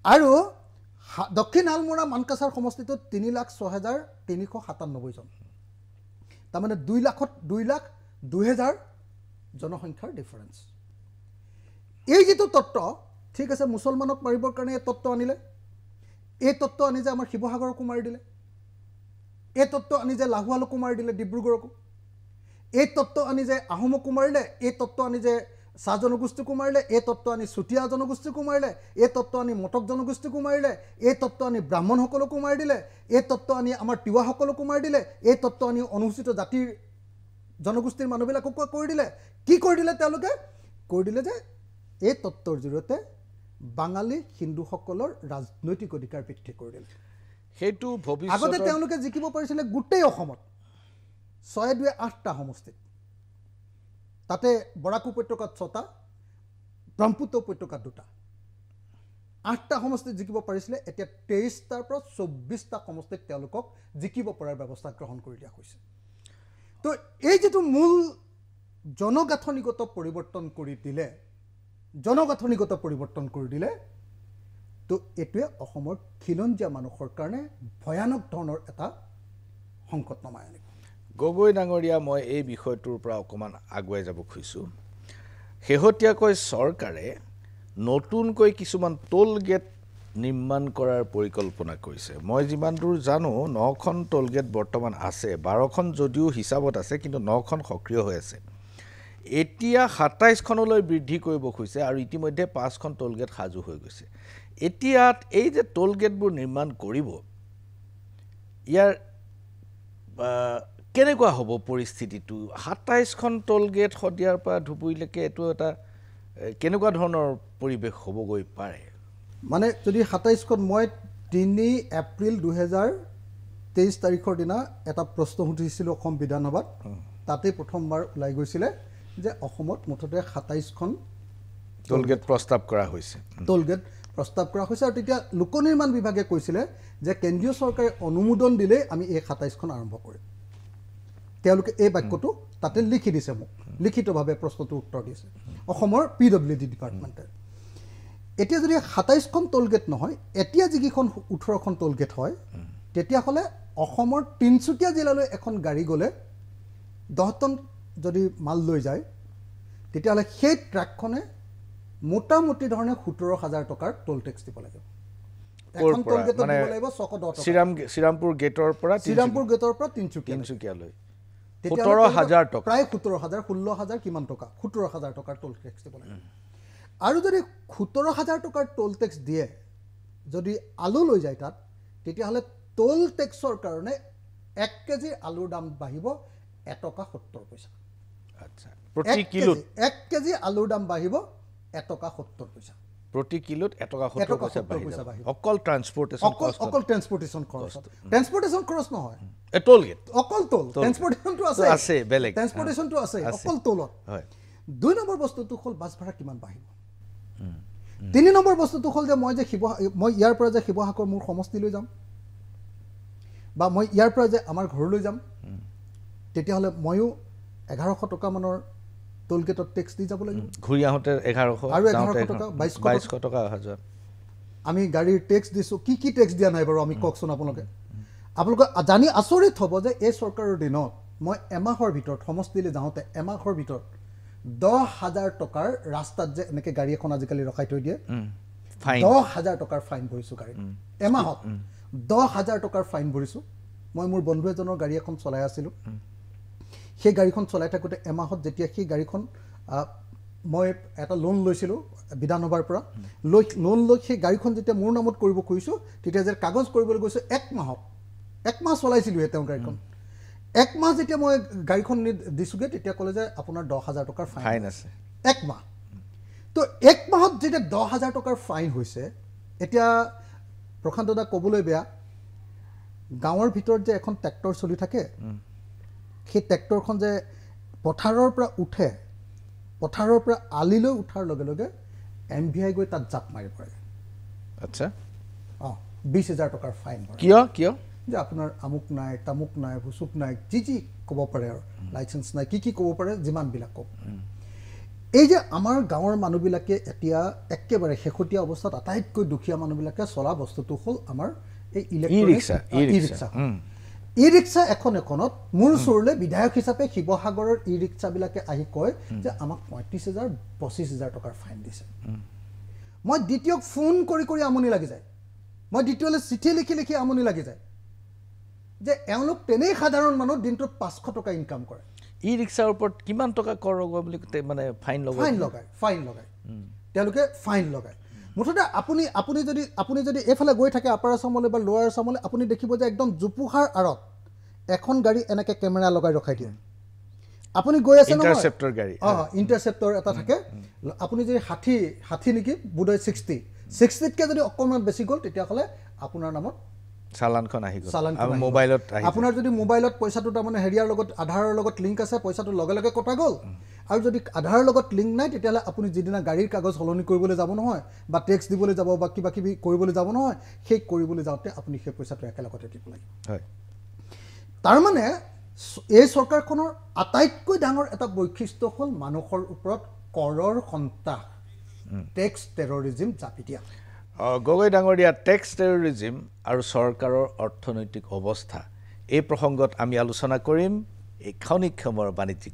আৰু দক্ষিণ আলমৰা মানকাছাৰ সমষ্টিটোত 3,06,397 জন তাৰমানে 2,02,000 জনসংখ্যাৰ ডিফাৰেঞ্চ এই যিটো তত্ত্ব ঠিক আছে মুছলমানক মাৰিবৰ কাৰণে এই তত্ত্ব আনিলে এই তত্ত্ব আনি যে আমাৰ শিৱসাগৰকো মাৰি দিলে এই তত্ত্ব আনি যে লাহোৱালকো মাৰি দিলে ডিব্ৰুগড়কো এই তত্ত্ব আনি যে আহোমকো মাৰিলে এই তত্ত্ব আনি যে চাহ জনগোষ্ঠীকো মাৰিলে এই তত্ত্ব আনি চুতীয়া জনগোষ্ঠীকো মাৰিলে এই তত্ত্ব আনি মটক জনগোষ্ঠীকো মাৰিলে এই তত্ত্ব আনি ব্ৰাহ্মণসকলকো মাৰি দিলে এই তত্ত্ব আনি আমাৰ তিৱাসকলকো মাৰি দিলে এই তত্ত্ব আনি অনুসূচিত জাতিৰ জনগোষ্ঠীৰ মানুহবিলাককো কৰি দিলে কি কৰি দিলে তেওঁলোকে কৰি দিলে যে এই তত্ত্বৰ জৰিয়তে বাঙালী হিন্দুসকলৰ ৰাজনৈতিক অধিকাৰ বৃদ্ধি কৰি দিলে সেইটো আগতে ভৱিষ্যতে তেওঁলোকে জিকিব পাৰিছিলে গোটেই অসমত 6-2-8টা সমষ্টিত তাতে বৰাক উপত্যকাত 6টা ব্ৰহ্মপুত্ৰ উপত্যকাত 2টা 8টা সমষ্টিত জিকিব পাৰিছিলে এতিয়া 23টাৰ পৰা 24টা সমষ্টিত তেওঁলোকক জিকিব পৰাৰ ব্যৱস্থা গ্ৰহণ কৰি দিয়া হৈছে তো এই যেটো মূল জনগাঁথনিগত পৰিৱৰ্তন কৰি দিলে তো এটোৱে অসমৰ খিলঞ্জীয়া মানুহৰ কাৰণে ভয়ানক ধৰণৰ এটা সংকট নমাই আনিব গগৈ ডাঙৰীয়া মই এই বিষয়টোৰ পৰা অকমান আগুৱাই যাব খুজিছোঁ শেহতীয়াকৈ চৰকাৰে নতুনকৈ কিছুমান টোল গেট নিৰ্মাণ কৰাৰ পৰিকল্পনা কৰিছে মই যিমান দূৰ জানো 9খন টোল গেট বৰ্তমান আছে 12খন যদিও হিচাপত আছে কিন্তু 9খন সক্ৰিয় হৈ আছে এতিয়া 27খনলৈ বৃদ্ধি কৰিব খুজিছে আৰু ইতিমধ্যে 5খন টোল গেট সাজু হৈ গৈছে এতিয়া এই যে টোল গেটবোৰ নিৰ্মাণ কৰিব ইয়াৰ কেনেকুৱা হ'ব পৰিস্থিতিটো 27খন টোল গেট সদিয়াৰ পৰা ধুবুৰীলৈকে এটো এটা কেনেকুৱা ধৰণৰ পৰিবেশ হ'বগৈ পাৰে মানে যদি 27খন মই 3 এপ্ৰিল 2023 তাৰিখৰ দিনা এটা প্ৰশ্ন সুধিছিলোঁ অসম বিধানসভাত তাতে প্ৰথমবাৰ ওলাই গৈছিলে যে অসমত মুঠতে 27খন টোল গেট প্ৰস্তাৱ কৰা হৈছে আৰু তেতিয়া লোক নিৰ্মাণ বিভাগে কৈছিলে যে কেন্দ্ৰীয় চৰকাৰে অনুমোদন দিলে আমি এই 27খন আৰম্ভ কৰিম তেওঁলোকে এই বাক্যটো তাতে লিখি দিছে মোক লিখিতভাৱে প্ৰশ্নটো উত্তৰ দিছে অসমৰ পিডব্লিউডি ডিপাৰ্টমেণ্টে এতিয়া যদি 27খন টোল গেট নহয় এতিয়া যিখন 18খন টোল গেট হয় তেতিয়াহ'লে অসমৰ তিনচুকীয়া জিলালৈ এখন গাড়ী গ'লে 10 টন যদি মাল লৈ যায় তেতিয়াহ'লে সেই ট্ৰাকখনে মোটামুটি ধৰণে 17,000 টকাৰ টোল টেক্স দিব লাগিব এখন টোল গেটত দিব লাগিব 610 টকা শ্ৰীৰামপুৰ গেটৰ পৰা তিনচুকীয়ালৈ 17,000 টকা প্ৰায় 17,000 16,000 কিমান টকা 17,000 টকাৰ টোল টেক্স দিব লাগিব আৰু যদি 17,000 টকাৰ টোল টেক্স দিয়ে যদি আলু লৈ যায় তাত তেতিয়াহ'লে টোল টেক্সৰ কাৰণে 1 কেজি আলুৰ দাম বাঢ়িব 1 টকা 70 পইচা আচ্ছা প্ৰতি কিলোত 1 কেজি আলুৰ দাম বাঢ়িব 1 টকা 70 পইচা প্ৰতি কিলোত 1 টকা 70 পইচা বাঢ়িব অকল ট্ৰান্সপোৰ্টেশন খৰচ নহয় টোল গেট অকল টোল ট্ৰান্সপোৰ্টেশনটো আছে বেলেগ ট্ৰান্সপোৰ্টেশনটো আছে অকল টোলত হয় 2 নম্বৰ বস্তুটো হ'ল বাছ ভাড়া কিমান বাঢ়িব 3 নম্বৰ বস্তুটো হ'ল যে মই ইয়াৰ পৰা যে শিৱসাগৰ মোৰ সমষ্টিলৈ যাম বা মই ইয়াৰ পৰা যে আমাৰ ঘৰলৈ যাম তেতিয়াহ'লে ময়ো 1100 টকা মানৰ টোল গেটত টেক্স দি যাব লাগিব ঘূৰি আহোঁতে 1100 আৰু 1100 টকা 2200 টকা অহা যোৱা আমি গাড়ীৰ টেক্স দিছোঁ কি টেক্স দিয়া নাই বাৰু আমি কওকচোন আপোনালোকে জানি আচৰিত হ'ব যে এই চৰকাৰৰ দিনত মই এমাহৰ ভিতৰত সমষ্টিলৈ যাওঁতে এমাহৰ ভিতৰত 10,000 টকাৰ ৰাস্তাত যে এনেকৈ গাড়ী এখন আজিকালি ৰখাই থৈ দিয়ে 10,000 টকাৰ ফাইন ভৰিছোঁ গাড়ী এমাহত 10,000 টকাৰ ফাইন ভৰিছোঁ মই মোৰ বন্ধু এজনৰ গাড়ী এখন চলাই আছিলোঁ সেই গাড়ীখন চলাই থাকোঁতে এমাহত যেতিয়া সেই গাড়ীখন মই এটা লোন লৈছিলোঁ বিধানসভাৰ পৰা লোন লৈ সেই গাড়ীখন যেতিয়া মোৰ নামত কৰিব খুজিছোঁ তেতিয়া যে কাগজ কৰিবলৈ গৈছোঁ 1 মাহ চলাইছিলোঁ তেওঁ গাড়ীখন 1 মাহ যেতিয়া মই গাড়ীখন দিছোঁগৈ তেতিয়া ক'লে যে আপোনাৰ 10,000 টকাৰ ফাইন আছে 1 মাহ তো 1 মাহত যেতিয়া 10,000 টকাৰ ফাইন হৈছে এতিয়া প্ৰশান্ত দা ক'বলৈ বেয়া গাঁৱৰ ভিতৰত যে এখন ট্ৰেক্টৰ চলি থাকে সেই ট্ৰেক্টৰখন যে পথাৰৰ পৰা উঠে পথাৰৰ পৰা আলিলৈ উঠাৰ লগে লগে MVI গৈ তাত জাপ মাৰি পৰে আচ্ছা 20,000 টকাৰ ফাইন কিয় যে আপোনাৰ আমুক নাই তামুক নাই ভুচুক নাই যি ক'ব পাৰে আৰু লাইচেন্স নাই কি ক'ব পাৰে যিমানবিলাক ক'ব এই যে আমাৰ গাঁৱৰ মানুহবিলাকে এতিয়া একেবাৰে শেহতীয়া অৱস্থাত আটাইতকৈ দুখীয়া মানুহবিলাকে চলা বস্তুটো হ'ল আমাৰ এই ই ৰিক্সা এখনত মোৰ ওচৰলৈ বিধায়ক হিচাপে শিৱসাগৰৰ ই ৰিক্সাবিলাকে আহি কয় যে আমাক 35,000 25,000 টকাৰ ফাইন দিছে মই দ্বিতীয়ক ফোন কৰি আমনি লাগি যায় মই দ্বিতীয়লৈ চিঠি লিখি আমনি লাগি যায় যে এওঁলোক তেনেই সাধাৰণ মানুহ দিনটোত 500 টকা ইনকাম কৰে ই ৰিক্সাৰ ওপৰত কিমান টকা কৰ লগাব বুলি মানে ফাইন লগায় তেওঁলোকে ফাইন লগায় মুঠতে আপুনি যদি এইফালে গৈ থাকে আপাৰ আছামলৈ বা লোৱাৰ আছামলৈ আপুনি দেখিব যে একদম জোপোহাৰ আঁৰত এখন গাড়ী এনেকৈ কেমেৰা লগাই ৰখাই দিয়ে আপুনি গৈ আছে নহয় ইণ্টাৰচেপ্টৰ গাড়ী ইণ্টাৰচেপ্টৰ এটা থাকে আপুনি যদি 60 নেকি বোধহয় 60তকৈ যদি অকণমান বেছি গ'ল তেতিয়াহ'লে আপোনাৰ নামত চালানখন আহি গ'ল আৰু মোবাইলত আহি আপোনাৰ যদি মোবাইলত পইচাটো তাৰমানে হেৰিয়াৰ লগত আধাৰৰ লগত লিংক আছে পইচাটো লগে লগে কটা গ'ল আৰু যদি আধাৰৰ লগত লিংক নাই তেতিয়াহ'লে আপুনি যিদিনা গাড়ীৰ কাগজ সলনি কৰিবলৈ যাব নহয় বা টেক্স দিবলৈ যাব বা কিবা কিবি কৰিবলৈ যাব নহয় সেই কৰিবলৈ যাওঁতে আপুনি সেই পইচাটো একেলগতে দিব লাগিব হয় তাৰমানে এই চৰকাৰখনৰ আটাইতকৈ ডাঙৰ এটা বৈশিষ্ট্য হ'ল মানুহৰ ওপৰত কৰৰ সন্ত্ৰাস টেক্স টেৰৰিজিম জাপি দিয়া গগৈ ডাঙৰীয়া টেক্স টেৰৰিজিম আৰু চৰকাৰৰ অৰ্থনৈতিক অৱস্থা এই প্ৰসংগত আমি আলোচনা কৰিম এই ক্ষণিক সময়ৰ বাণিজ্যিক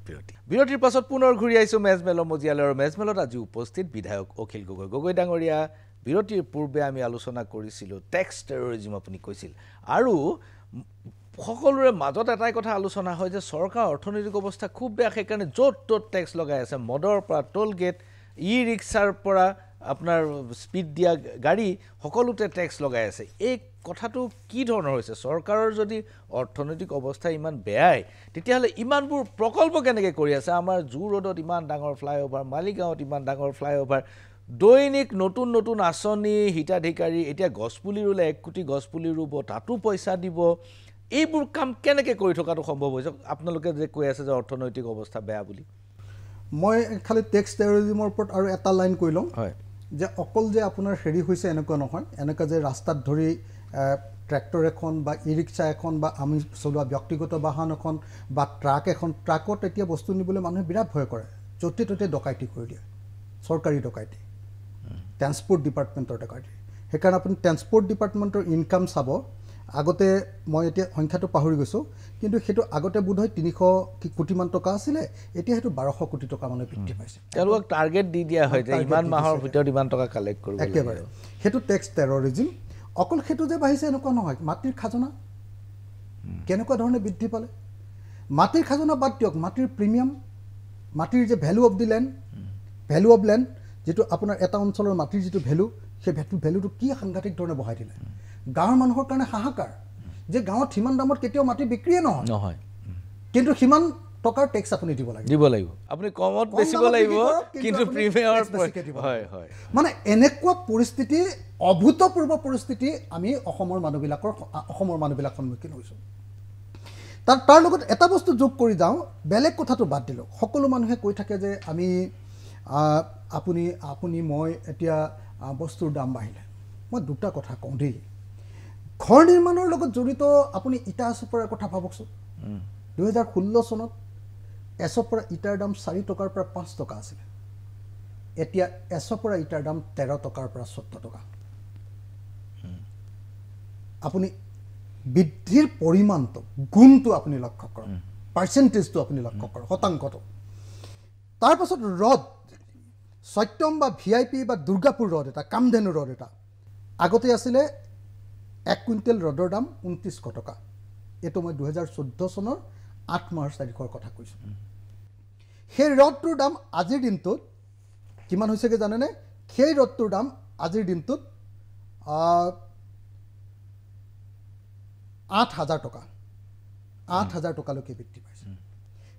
বিৰতিৰ পাছত পুনৰ ঘূৰি আহিছোঁ মেজমেলৰ মজিয়ালৈ আৰু মেজমেলত আজি উপস্থিত বিধায়ক অখিল গগৈ গগৈ ডাঙৰীয়া বিৰতিৰ পূৰ্বে আমি আলোচনা কৰিছিলোঁ টেক্স টেৰৰিজিম আপুনি কৈছিল আৰু সকলোৰে মাজত এটাই কথা আলোচনা হয় যে চৰকাৰ অৰ্থনৈতিক অৱস্থা খুব বেয়া সেইকাৰণে য'ত ত'ত টেক্স লগাই আছে মদৰ পৰা টোল গেট ই ৰিক্সাৰ পৰা আপোনাৰ স্পীড দিয়া গাড়ী সকলোতে টেক্স লগাই আছে এই কথাটো কি ধৰণৰ হৈছে চৰকাৰৰ যদি অৰ্থনৈতিক অৱস্থা ইমান বেয়াই তেতিয়াহ'লে ইমানবোৰ প্ৰকল্প কেনেকৈ কৰি আছে আমাৰ জু ৰোডত ইমান ডাঙৰ ফ্লাইঅভাৰ মালিগাঁৱত ইমান ডাঙৰ ফ্লাইঅভাৰ দৈনিক নতুন নতুন আঁচনি হিতাধিকাৰী এতিয়া গছপুলি ৰুলে 1 কোটি গছপুলি ৰুব তাতো পইচা দিব এইবোৰ কাম কেনেকৈ কৰি থকাটো সম্ভৱ হৈছে আপোনালোকে যে কৈ আছে যে অৰ্থনৈতিক অৱস্থা বেয়া বুলি মই খালি টেক্স টেৰৰিজিমৰ ওপৰত আৰু এটা লাইন কৈ লওঁ হয় যে অকল যে আপোনাৰ হেৰি হৈছে এনেকুৱা নহয় এনেকুৱা যে ৰাস্তাত ধৰি ট্ৰেক্টৰ এখন বা ই ৰিক্সা এখন বা আমি চলোৱা ব্যক্তিগত বাহন এখন বা ট্ৰাক এখন ট্ৰাকত এতিয়া বস্তু নিবলৈ মানুহে বিৰাট ভয় কৰে য'তে ত'তে ডকাইতি কৰি দিয়ে চৰকাৰী ডকাইতি ট্ৰান্সপৰ্ট ডিপাৰ্টমেণ্টৰ ডকাইতি সেইকাৰণে আপুনি ট্ৰান্সপৰ্ট ডিপাৰ্টমেণ্টৰ ইনকাম চাব আগতে মই এতিয়া সংখ্যাটো পাহৰি গৈছোঁ কিন্তু সেইটো আগতে বোধহয় 300 কোটিমান টকা আছিলে এতিয়া সেইটো 1200 কোটি টকা মানে বৃদ্ধি পাইছে তেওঁলোকক টাৰ্গেট দি দিয়া হয় যে ইমান মাহৰ ভিতৰত ইমান টকা কালেক্ট কৰিব একেবাৰে সেইটো টেক্স টেৰৰিজিম অকল সেইটো যে বাঢ়িছে এনেকুৱা নহয় মাটিৰ খাজনা কেনেকুৱা ধৰণে বৃদ্ধি পালে মাটিৰ খাজনা বাদ দিয়ক মাটিৰ প্ৰিমিয়াম মাটিৰ যে value of the land value of land যেটো আপোনাৰ এটা অঞ্চলৰ মাটিৰ যেটো ভেলু সেই ভেলুটো কি সাংঘাতিক ধৰণে বঢ়াই দিলে গাঁৱৰ মানুহৰ কাৰণে হাহাকাৰ যে গাঁৱত সিমান দামত কেতিয়াও মাটি বিক্ৰীয়ে নহয় কিন্তু সিমান টকাৰ টেক্স আপুনি দিব লাগিব আপুনি কমত বেচিব লাগিব কিন্তু প্ৰিমিয়ামৰ হয় হয় মানে এনেকুৱা পৰিস্থিতি অভূতপূৰ্ব পৰিস্থিতি আমি অসমৰ মানুহবিলাক সন্মুখীন হৈছোঁ তাৰ লগত এটা বস্তু যোগ কৰি যাওঁ বেলেগ কথাটো বাদ দিলোঁ সকলো মানুহে কৈ থাকে যে আমি আপুনি মই এতিয়া বস্তুৰ দাম বাঢ়িলে মই দুটা কথা কওঁ দেই ঘৰ নিৰ্মাণৰ লগত জড়িত আপুনি ইটা এচপৰাৰ কথা ভাবকচোন 2016 চনত এচপৰা ইটাৰ দাম 4 টকাৰ পৰা 5 টকা আছিলে এতিয়া এচপৰা ইটাৰ দাম 13 টকাৰ পৰা 14 টকা আপুনি বৃদ্ধিৰ পৰিমাণটো গুণটো আপুনি লক্ষ্য কৰক পাৰ্চেণ্টেজটো আপুনি লক্ষ্য কৰক শতাংশটো তাৰপাছত ৰদ সত্যম বা VIP বা দুৰ্গাপুৰ ৰদ এটা কামধেনু ৰদ এটা আগতে আছিলে 1 কুইণ্টেল ৰডৰ দাম 2900 টকা এটো মই 2014 চনৰ 8 মাৰ্চ তাৰিখৰ কথা কৈছোঁ সেই ৰডটোৰ দাম আজিৰ দিনটোত কিমান হৈছেগে জানেনে সেই ৰডটোৰ দাম আজিৰ দিনটোত 8000 টকা 8000 টকালৈকে বৃদ্ধি পাইছে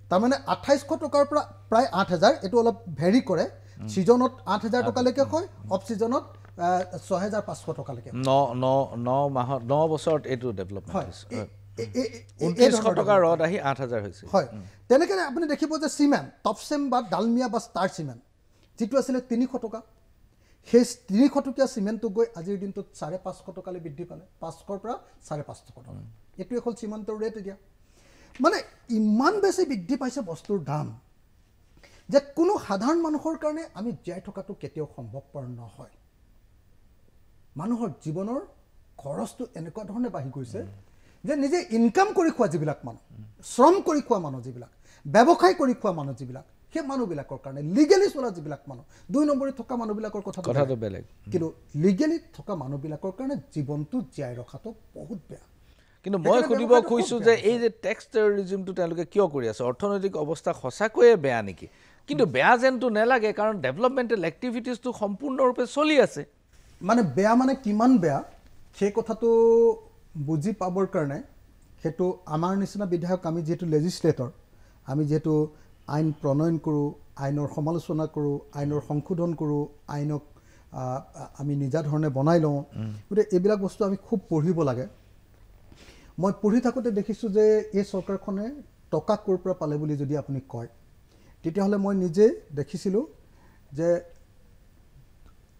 তাৰমানে 2800 টকাৰ পৰা প্ৰায় 8000 এটো অলপ ভেৰি কৰে সিজনত 8000 টকালৈকে হয় অফ সিজনত 6500 টকালৈকে 9 বছৰত এটো ডেভেলপমেন্ট হৈছে 2900 টকা ৰড আহি 8000 হৈছে হয় তেনেকৈ আপুনি দেখিব যে সিমেন্ট টপসেম বা ডালমিয়া বা ষ্টাৰ সিমেন্ট যেটো আছিল 300 টকা সেই 300 টকীয়া সিমেন্টটো গৈ আজিৰ দিনটোত 550 টকালৈ বৃদ্ধি পালে 500 পৰা 550 টকা এটো এখন সিমেন্টৰ ৰেট এতিয়া মানে ইমান বেছি বৃদ্ধি পাইছে বস্তুৰ দাম যে কোনো সাধাৰণ মানুহৰ কাৰণে আমি জীয়াই থকাটো কেতিয়াও সম্ভৱপৰ নহয় মানুহৰ জীৱনৰ খৰচটো এনেকুৱা ধৰণে বাঢ়ি গৈছে যে নিজে ইনকাম কৰি খোৱা যিবিলাক মানুহ শ্ৰম কৰি খোৱা মানুহ যিবিলাক ব্যৱসায় কৰি খোৱা মানুহ যিবিলাক সেই মানুহবিলাকৰ কাৰণে লিগেলি চলা যিবিলাক মানুহ দুই নম্বৰি থকা মানুহবিলাকৰ কথাটো বেলেগ কিন্তু লিগেলি থকা মানুহবিলাকৰ কাৰণে জীৱনটো জীয়াই ৰখাটো বহুত বেয়া কিন্তু মই খুদিব খুইছো যে এই যে টেক্স টেৰৰিজিমটো তেওঁলোকে কিয় কৰি আছে অৰ্থনৈতিক অৱস্থা সঁচাকৈয়ে বেয়া নেকি কিন্তু বেয়া যেনটো নেলাগে কাৰণ ডেভেলপমেন্টেল এক্টিভিটিজটো সম্পূৰ্ণৰূপে চলি আছে মানে বেয়া মানে কিমান বেয়া সেই কথাটো বুজি পাবৰ কাৰণে হেতু আমাৰ নিচিনা বিধায়ক আমি যেহেতু লেজিসলেটৰ আমি যেহেতু আইন প্ৰণয়ন কৰোঁ, আইনৰ সমালোচনা কৰোঁ, আইনৰ সংশোধন কৰোঁ, আইনক আমি নিজা ধৰণে বনাই লওঁ। গতিকে এইবিলাক বস্তু আমি খুব পঢ়িব লাগে। মই পঢ়ি থাকোঁতে দেখিছোঁ যে এই চৰকাৰখনে টকা ক'ৰ পৰা পালে বুলি যদি আপুনি কয়, তেতিয়াহ'লে মই নিজে দেখিছিলোঁ যে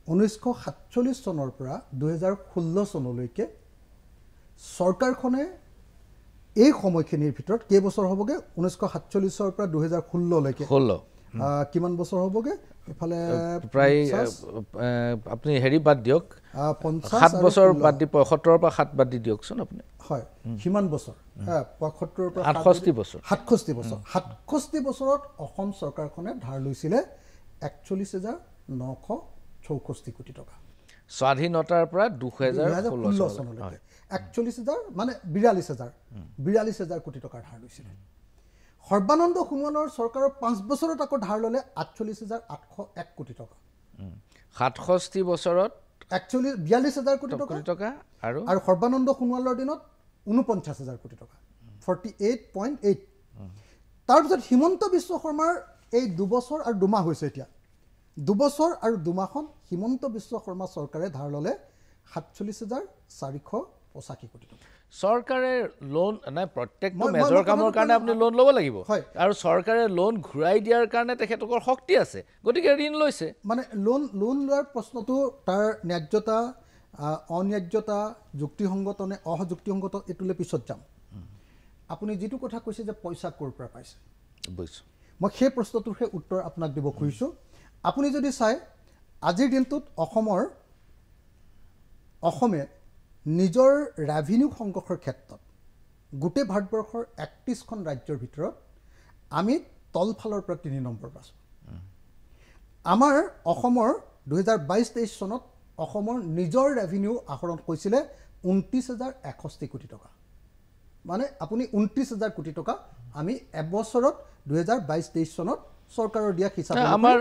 1947 চনৰ পৰা 2016 চনলৈকে চৰকাৰখনে এই সময়খিনিৰ ভিতৰত কেইবছৰ হ'বগৈ, 1947 পৰা 2016লৈকে কিমান বছৰ হ'বগৈ, এইফালে প্ৰায় আপুনি হেৰি বাদ দিয়ক, 7 বছৰ বাদ দি 75 পৰা 7 বাদ দি দিয়কচোন আপুনি। হয়, সিমান বছৰ, 75 পৰা 67 বছৰ, 67 বছৰ। 67 বছৰত অসম চৰকাৰখনে ধাৰ লৈছিলে 41,964 কোটি টকা। স্বাধীনতাৰ পৰা 2016 চনলৈকে 41,000 মানে 42,000 কোটি টকাৰ ধাৰ লৈছিলে। সৰ্বানন্দ সোণোৱালৰ চৰকাৰৰ 5 বছৰত আকৌ ধাৰ ল'লে 48,801 কোটি টকা। 67 বছৰত 42,000 কোটি টকা আৰু সৰ্বানন্দ সোণোৱালৰ দিনত 49,000 কোটি টকা, 48.8। তাৰপিছত হিমন্ত বিশ্ব শৰ্মাৰ এই 2 বছৰ আৰু 2 মাহ হৈছে, এতিয়া 2 বছৰ আৰু 2 মাহত হিমন্ত বিশ্ব শৰ্মা চৰকাৰে ধাৰ ল'লে 47,485 কোটি টকা। চৰকাৰে লোন নাই, প্ৰত্যেকটো মেজৰ কামৰ কাৰণে আপুনি লোন ল'ব লাগিব, আৰু চৰকাৰে লোন ঘূৰাই দিয়াৰ কাৰণে তেখেতলোকৰ শক্তি আছে, গতিকে ঋণ লৈছে। মানে লোন লোৱাৰ প্ৰশ্নটো তাৰ ন্যায্যতা, অন্যায্যতা, যুক্তিসংগত নে অযুক্তিসংগত, এইটোলৈ পিছত যাম। আপুনি যিটো কথা কৈছে যে পইচা ক'ৰ পৰা পাইছে, বুজিছোঁ, মই সেই প্ৰশ্নটোৰ উত্তৰ আপোনাক দিব খুজিছোঁ। আপুনি যদি চাই আজিৰ দিনটোত অসমে নিজৰ ৰেভিনিউ সংগ্ৰহৰ ক্ষেত্ৰত গোটেই ভাৰতবৰ্ষৰ 31খন ৰাজ্যৰ ভিতৰত আমি তলফালৰ পৰা 3 নম্বৰ পাইছোঁ। আমাৰ অসমৰ 2022-23 চনত অসমৰ নিজৰ ৰেভিনিউ আহৰণ হৈছিলে 29,061 কোটি টকা। মানে আপুনি 29,000 কোটি টকা আমি এবছৰত 2022-23 চনত চৰকাৰৰ দিয়া হিচাপে আমাৰ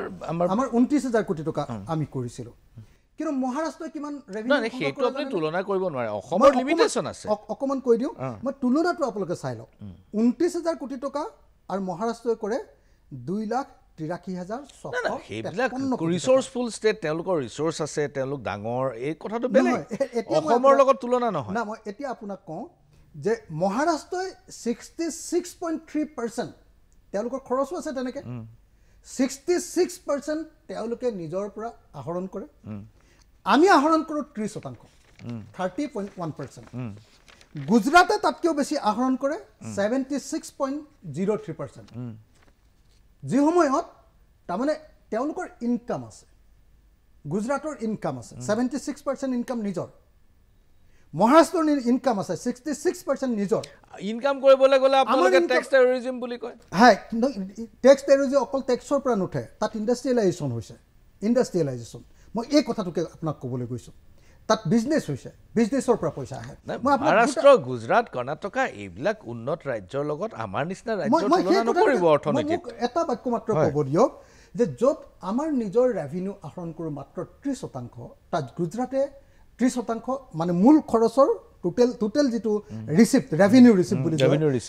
29,000 কোটি টকা আমি কৰিছিলোঁ। কিন্তু মহাৰাষ্ট্ৰই কিমান ৰেভিনিউ, সেইটো আপুনি তুলনা কৰিব নোৱাৰে, অসমৰ লিমিটেশ্যন আছে। অকণমান কৈ দিওঁ, মই তুলনাটো আপোনালোকে চাই লওক। 29,000 কোটি টকা আৰু মহাৰাষ্ট্ৰই কৰে 2,83,600। সেইবিলাক ৰিচোৰ্চফুল ষ্টেট, তেওঁলোকৰ ৰিচোৰ্চ আছে, তেওঁলোক ডাঙৰ, এই কথাটো বেলেগ, অসমৰ লগত তুলনা নহয়। না, মই এতিয়া আপোনাক কওঁ যে মহাৰাষ্ট্ৰই 66.3% তেওঁলোকৰ খৰচো আছে, তেনেকৈ 66% তেওঁলোকে নিজৰ পৰা আহৰণ কৰে। আমি আহৰণ কৰোঁ 30%, 30.1%। গুজৰাটে তাতকৈও বেছি আহৰণ কৰে 76.03%। যি সময়ত তাৰমানে তেওঁলোকৰ ইনকাম আছে, গুজৰাটৰ ইনকাম আছে 76% ইনকাম নিজৰ, মহাৰাষ্ট্ৰৰ ইনকাম আছে 66% নিজৰ। ইনকাম কৰিবলৈ গ'লে আপোনালোকে টেক্স টেৰৰিজিম বুলি কয়। হয়, টেক্স টেৰৰিজিম অকল টেক্সৰ পৰা নুঠে, তাত ইণ্ডাষ্ট্ৰিয়েলাইজেশ্যন হৈছে, ইণ্ডাষ্ট্ৰিয়েলাইজেশ্যন। মই এই কথাটোকে আপোনাক ক'বলৈ গৈছোঁ, তাত বিজনেছ হৈছে, বিজনেছৰ পৰা পইচা আহে। মহাৰাষ্ট্ৰ, গুজৰাট, কৰ্ণাটকা এইবিলাক উন্নত ৰাজ্যৰ লগত আমাৰ নিচিনা ৰাজ্যৰ তুলনা নকৰিব অৰ্থনীতিত। এটা বাক্য মাত্ৰ ক'ব দিয়ক যে য'ত আমাৰ নিজৰ ৰেভিনিউ আহৰণ কৰোঁ মাত্ৰ 30%, তাত গুজৰাটে 30% মানে মূল খৰচৰ টোটেল যিটো ৰিচিপ্ট, ৰেভিনিউ ৰিচিপ্ট বুলি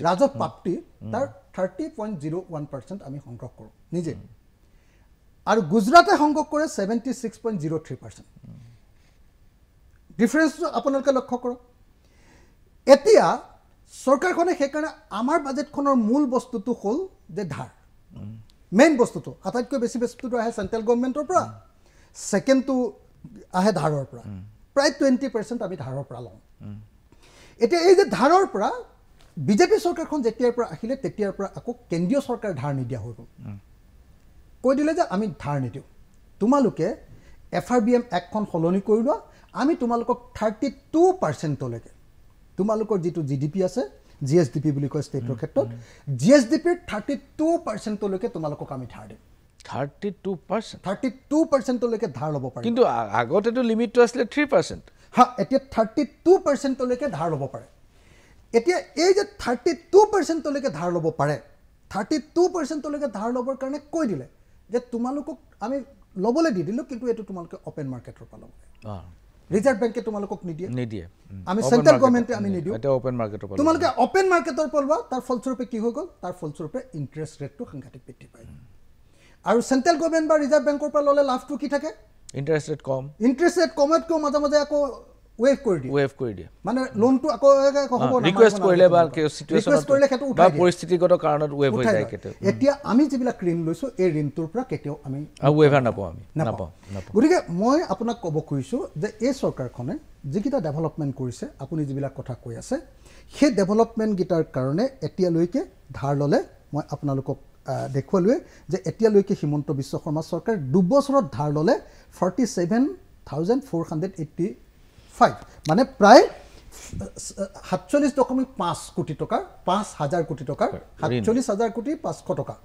ৰাজহ প্ৰাপ্তি, তাৰ 30.01% আমি সংগ্ৰহ কৰোঁ নিজে, আৰু গুজৰাটে সংগ্ৰহ কৰে 76.03%। ডিফাৰেঞ্চটো আপোনালোকে লক্ষ্য কৰক। এতিয়া চৰকাৰখনে সেইকাৰণে আমাৰ বাজেটখনৰ মূল বস্তুটো হ'ল যে ধাৰ, মেইন বস্তুটো, আটাইতকৈ বেছি বস্তুটো আহে চেণ্ট্ৰেল গভৰ্ণমেণ্টৰ পৰা, ছেকেণ্ডটো আহে ধাৰৰ পৰা, প্ৰায় 20% আমি ধাৰৰ পৰা লওঁ। এতিয়া এই যে ধাৰৰ পৰা বিজেপি চৰকাৰখন যেতিয়াৰ পৰা আহিলে তেতিয়াৰ পৰা আকৌ কেন্দ্ৰীয় চৰকাৰ ধাৰ নিদিয়া হৈ গ'ল, কৈ দিলে যে আমি ধাৰ নিদিওঁ, তোমালোকে FRBM এক্টখন সলনি কৰি লোৱা, আমি তোমালোকক 32%লৈকে তোমালোকৰ যিটো GDP আছে, GSDP বুলি কয় ষ্টেটৰ ক্ষেত্ৰত, GSDPৰ 32%লৈকে তোমালোকক আমি ধাৰ দিম। 32%লৈকে ধাৰ ল'ব পাৰে, কিন্তু আগতেতো লিমিটটো আছিলে 3%। হা, এতিয়া 32%লৈকে ধাৰ ল'ব পাৰে। এতিয়া এই যে 32%লৈকে ধাৰ ল'ব পাৰে, 32%লৈকে ধাৰ ল'বৰ কাৰণে কৈ দিলে যে তোমালোকক আমি ল'বলৈ দি দিলোঁ, কিন্তু এইটো তোমালোকে অপেন মাৰ্কেটৰ পৰা ল'ব লাগে। ৰিজাৰ্ভ বেংকে তোমালোকক নিদিয়ে নিদিয়ে আমি চেণ্ট্ৰেল গভৰ্ণমেণ্টে আমি নিদিওঁ এটা ওপেন মাৰ্কেটৰ পৰা তোমালোকে অপেন মাৰ্কেটৰ পৰা লোৱা তাৰ ফলস্বৰূপে কি হৈ গ'ল তাৰ ফলস্বৰূপে ইণ্টাৰেষ্ট ৰেটটো সাংঘাতিক বৃদ্ধি পায় আৰু চেণ্ট্ৰেল গভৰ্ণমেণ্ট বা ৰিজাৰ্ভ বেংকৰ পৰা ল'লে লাভটো কি থাকে ইণ্টাৰেষ্ট ৰেট কম ইণ্টাৰেষ্ট ৰেট কমতকৈ মাজে মাজে আকৌ ৱেভ কৰি দিয়ে মানে লোনটো আকৌ হ'ব ৰিকুৱেষ্ট কৰিলে বা ৰিকুৱেষ্ট কৰিলে সেইটো বা উঠাই দিয়ে পৰিস্থিতিগত কাৰণত ৱেভ হৈ যায় কেতিয়াবা এতিয়া আমি যিবিলাক ঋণ লৈছোঁ এই ঋণটোৰ পৰা কেতিয়াও আমি ৱেভাৰ নাপাওঁ আমি নাপাওঁ গতিকে মই আপোনাক ক'ব খুজিছোঁ যে এই চৰকাৰখনে যিকেইটা ডেভেলপমেণ্ট কৰিছে আপুনি যিবিলাক কথা কৈ আছে সেই ডেভেলপমেণ্টকেইটাৰ কাৰণে এতিয়ালৈকে ধাৰ ল'লে মই আপোনালোকক দেখুৱালোৱে যে এতিয়ালৈকে হিমন্ত বিশ্ব শৰ্মা চৰকাৰে 2 বছৰত ধাৰ ল'লে 47,485 মানে প্ৰায় 47.5 কোটি টকাৰ 5,000 কোটি টকাৰ 47,000 কোটি 500 টকা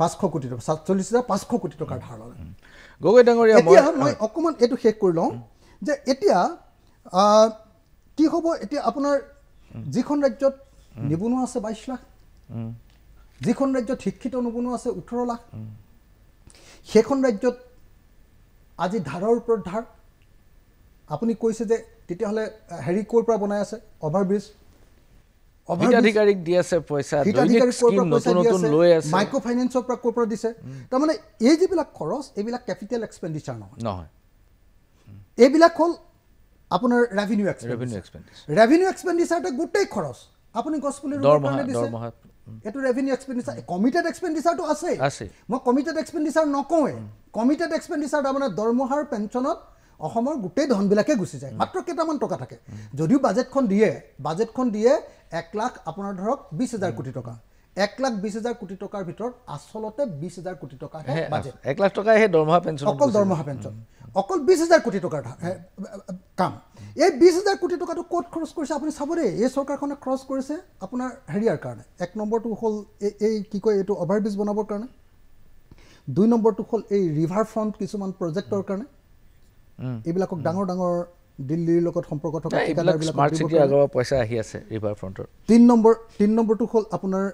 500 কোটি টকা 47,500 কোটি টকাৰ ধাৰ ল'লে গগৈ ডাঙৰীয়া এতিয়া মই অকণমান এইটো শেষ কৰি লওঁ যে এতিয়া কি হ'ব এতিয়া আপোনাৰ যিখন ৰাজ্যত নিবনুৱা আছে 22 লাখ যিখন ৰাজ্যত শিক্ষিত নিবনুৱা আছে 18 লাখ সেইখন ৰাজ্যত আজি ধাৰৰ ওপৰত ধাৰ আপুনি কৈছে যে তেতিয়াহ'লে হেৰি ক'ৰ পৰা বনাই আছে অভাৰব্ৰিজ হিতাধিকাৰীক দি আছে পইচা দৈনিক স্কিম নতুন নতুন লৈ আছে মাইক্ৰ' ফাইনেন্সৰ পৰা ক'ৰ পৰা দিছে তাৰমানে এই যিবিলাক খৰচ এইবিলাক কেপিটেল এক্সপেণ্ডিচাৰ নহয় এইবিলাক হ'ল আপোনাৰ ৰেভিনিউ এক্সপেণ্ডিচাৰতে গোটেই খৰচ আপুনি গছপুলি ৰুবৰ কাৰণে দিছে এইটো ৰেভিনিউ এক্সপেণ্ডিচাৰ কমিটেড এক্সপেণ্ডিচাৰটো আছে মই কমিটেড এক্সপেণ্ডিচাৰ নকওঁৱে কমিটেড এক্সপেণ্ডিচাৰ তাৰমানে দৰমহাৰ পেঞ্চনত অসমৰ গোটেই ধনবিলাকে গুচি যায় মাত্ৰ কেইটামান টকা থাকে যদিও বাজেটখন দিয়ে 1 লাখ আপোনাৰ ধৰক 20,000 কোটি টকা 1,20,000 কোটি টকাৰ ভিতৰত আচলতে 20,000 কোটি টকাহে বাজেট 1 লাখ টকাহে দৰমহা পেঞ্চন অকল দৰমহা পেঞ্চন অকল 20,000 কোটি টকাৰ কাম এই 20,000 কোটি টকাটো ক'ত খৰচ কৰিছে আপুনি চাব দেই এই চৰকাৰখনে খৰচ কৰিছে আপোনাৰ হেৰিয়াৰ কাৰণে 1 নম্বৰটো হ'ল এই কি কয় এইটো অভাৰব্ৰিজ বনাবৰ কাৰণে 2 নম্বৰটো হ'ল এই ৰিভাৰ ফ্ৰণ্ট কিছুমান প্ৰজেক্টৰ কাৰণে এইবিলাকক ডাঙৰ ডাঙৰ দিল্লীৰ লগত সম্পৰ্ক থকা ঠিকাদাৰবিলাক স্মাৰ্ট চিটি আগৰ পইচা আহি আছে ৰিভাৰ ফ্ৰণ্টৰ 3 নম্বৰটো হ'ল আপোনাৰ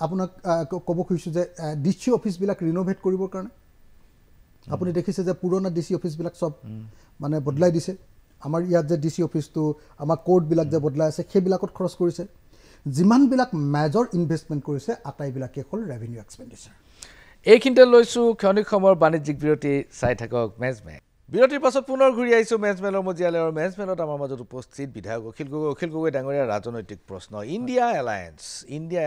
আপোনাক ক'ব খুজিছোঁ যে ডিচি অফিচবিলাক ৰিন'ভেট কৰিবৰ কাৰণে আপুনি দেখিছে যে পুৰণা ডিচি অফিচবিলাক চব মানে বদলাই দিছে আমাৰ ইয়াত যে ডিচি অফিচটো আমাৰ কোৰ্টবিলাক যে বদলাই আছে সেইবিলাকত খৰচ কৰিছে যিমানবিলাক মেজৰ ইনভেষ্টমেণ্ট কৰিছে আটাইবিলাকে হ'ল ৰেভিনিউ এক্সপেণ্ডিচাৰ এইখিনিতে লৈছোঁ ক্ষণিক সময়ৰ বাণিজ্যিক বিৰতি চাই থাকক মেজমেল বিৰতিৰ পাছত পুনৰ ঘূৰি আহিছোঁ মেজমেলৰ মজিয়ালৈ আৰু মেজমেলত আমাৰ মাজত উপস্থিত বিধায়ক অখিল গগৈ ডাঙৰীয়া ৰাজনৈতিক প্ৰশ্ন ইণ্ডিয়া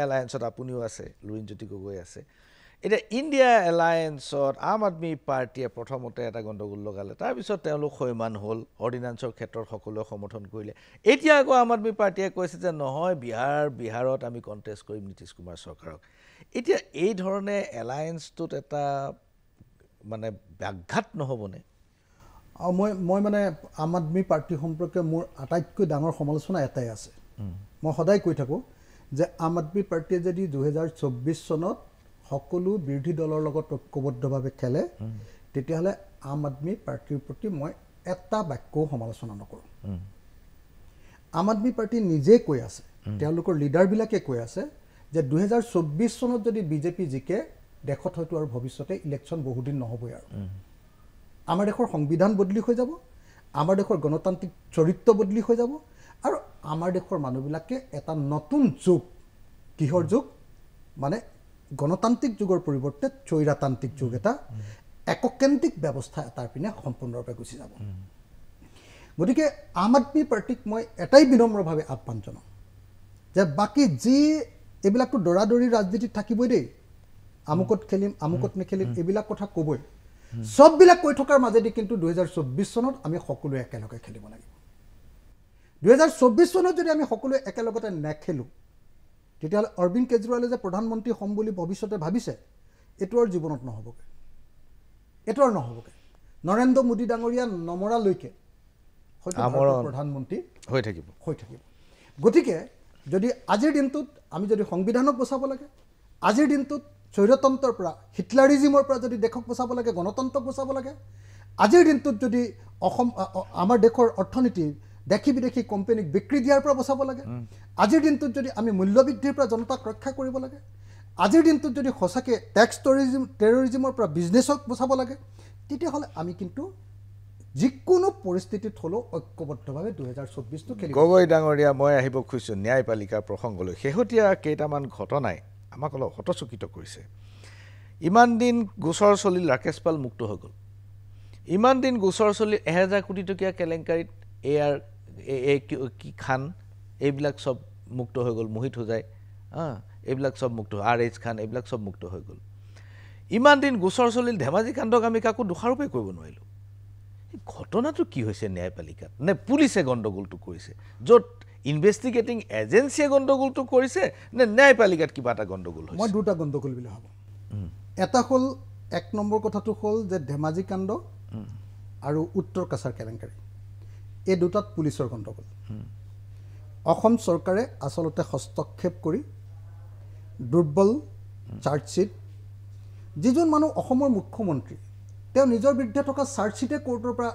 এলায়েন্সত আপুনিও আছে লুৰিণজ্যোতি গগৈ আছে এতিয়া ইণ্ডিয়া এলায়েন্সত আম আদমি পাৰ্টীয়ে প্ৰথমতে এটা গণ্ডগোল লগালে তাৰপিছত তেওঁলোক সৈমান হ'ল অৰ্ডিনেন্সৰ ক্ষেত্ৰত সকলোৱে সমৰ্থন কৰিলে এতিয়া আকৌ আম আদমি পাৰ্টীয়ে কৈছে যে নহয় বিহাৰত আমি কণ্টেষ্ট কৰিম নীতিশ কুমাৰ চৰকাৰক এতিয়া এই ধৰণে এলায়েন্সটোত এটা মানে ব্যাঘাত নহ'বনে মই মানে আম আদমি পাৰ্টি সম্পৰ্কে মোৰ আটাইতকৈ ডাঙৰ সমালোচনা এটাই আছে মই সদায় কৈ থাকোঁ যে আম আদমি পাৰ্টীয়ে যদি 2024 চনত সকলো বিৰোধী দলৰ লগত ঐক্যবদ্ধভাৱে খেলে তেতিয়াহ'লে আম আদমি পাৰ্টীৰ প্ৰতি মই এটা বাক্যও সমালোচনা নকৰোঁ আম আদমি পাৰ্টি নিজে কৈ আছে তেওঁলোকৰ লিডাৰবিলাকে কৈ আছে যে 2024 চনত যদি বিজেপি জিকে দেশত হয়তো আৰু ভৱিষ্যতে ইলেকশ্যন বহুদিন নহ'বই আৰু আমাৰ দেশৰ সংবিধান বদলি হৈ যাব আমাৰ দেশৰ গণতান্ত্ৰিক চৰিত্ৰ বদলি হৈ যাব আৰু আমাৰ দেশৰ মানুহবিলাকে এটা নতুন যুগ কিহৰ যুগ মানে গণতান্ত্ৰিক যুগৰ পৰিৱৰ্তে চৈৰাতান্ত্ৰিক যুগ এটা এককেন্দ্ৰিক ব্যৱস্থা এটাৰ পিনে সম্পূৰ্ণৰূপে গুচি যাব গতিকে আম আদমি পাৰ্টিক মই এটাই বিনম্ৰভাৱে আহ্বান জনাওঁ যে বাকী যি এইবিলাকতো দৌৰাদৌৰি ৰাজনীতিত থাকিবই দেই আমুকত খেলিম আমুকত নেখেলিম এইবিলাক কথা ক'বই সববিলাক কৈ থকাৰ মাজেদি কিন্তু 2024 চনত আমি সকলোৱে একেলগে খেলিব লাগিব 2024 চনত যদি আমি সকলোৱে একেলগতে নেখেলোঁ তেতিয়াহ'লে অৰবিন্দ কেজৰিৱালে যে প্ৰধানমন্ত্ৰী হ'ম বুলি ভৱিষ্যতে ভাবিছে এইটো আৰু জীৱনত নহ'বগৈ নৰেন্দ্ৰ মোদী ডাঙৰীয়া নমৰালৈকে হয়তো প্ৰধানমন্ত্ৰী হৈ থাকিব গতিকে যদি আজিৰ দিনটোত আমি যদি সংবিধানক বচাব লাগে আজিৰ দিনটোত স্বৈৰতন্ত্ৰৰ পৰা হিটলাৰিজিমৰ পৰা যদি দেশক বচাব লাগে গণতন্ত্ৰক বচাব লাগে আজিৰ দিনটোত যদি আমাৰ দেশৰ অৰ্থনীতি দেখি বিদেশী কোম্পানীক বিক্ৰী দিয়াৰ পৰা বচাব লাগে আজিৰ দিনটোত যদি আমি মূল্যবৃদ্ধিৰ পৰা জনতাক ৰক্ষা কৰিব লাগে আজিৰ দিনটোত যদি সঁচাকৈ টেক্স টেৰৰিজিমৰ পৰা বিজনেছক বচাব লাগে তেতিয়াহ'লে আমি কিন্তু যিকোনো পৰিস্থিতিত হ'লেও ঐক্যবদ্ধভাৱে 2024টো খেলিব। গগৈ ডাঙৰীয়া, মই আহিব খুজিছোঁ ন্যায়পালিকাৰ প্ৰসংগলৈ। শেহতীয়া কেইটামান ঘটনাই আমাক অলপ হতচকিত কৰিছে। ইমান দিন গোচৰ চলিল, ৰাকেশ পাল মুক্ত হৈ গ'ল। ইমান দিন গোচৰ চলিল 1000 কোটি টকীয়া কেলেংকাৰীত কি খান এইবিলাক চব মুক্ত হৈ গ'ল, মোহিত হোজাই এইবিলাক চব মুক্ত, RH খান এইবিলাক চব মুক্ত হৈ গ'ল। ইমান দিন গোচৰ চলিল, ধেমাজি কাণ্ডক আমি কাকো দোষাৰোপে কৰিব নোৱাৰিলোঁ। ঘটনাটো কি হৈছে ন্যায়পালিকাত? নে পুলিচে গণ্ডগোলটো কৰিছে, য'ত ইনভেষ্টিগেটিং এজেঞ্চিয়ে গণ্ডগোলটো কৰিছে, নে ন্যায়পালিকাত কিবা এটা গণ্ডগোল হৈছে? মই দুটা গণ্ডগোল বুলি ভাবোঁ। এটা হ'ল, 1 নম্বৰ কথাটো হ'ল যে ধেমাজি কাণ্ড আৰু উত্তৰ কাছাৰ কেলেংকাৰী, এই দুটাত পুলিচৰ গণ্ডগোল। অসম চৰকাৰে আচলতে হস্তক্ষেপ কৰি দুৰ্বল চাৰ্জশ্বীট, যিজন মানুহ অসমৰ মুখ্যমন্ত্ৰী, তেওঁ নিজৰ বিৰুদ্ধে থকা চাৰ্জশ্বীটে কোৰ্টৰ পৰা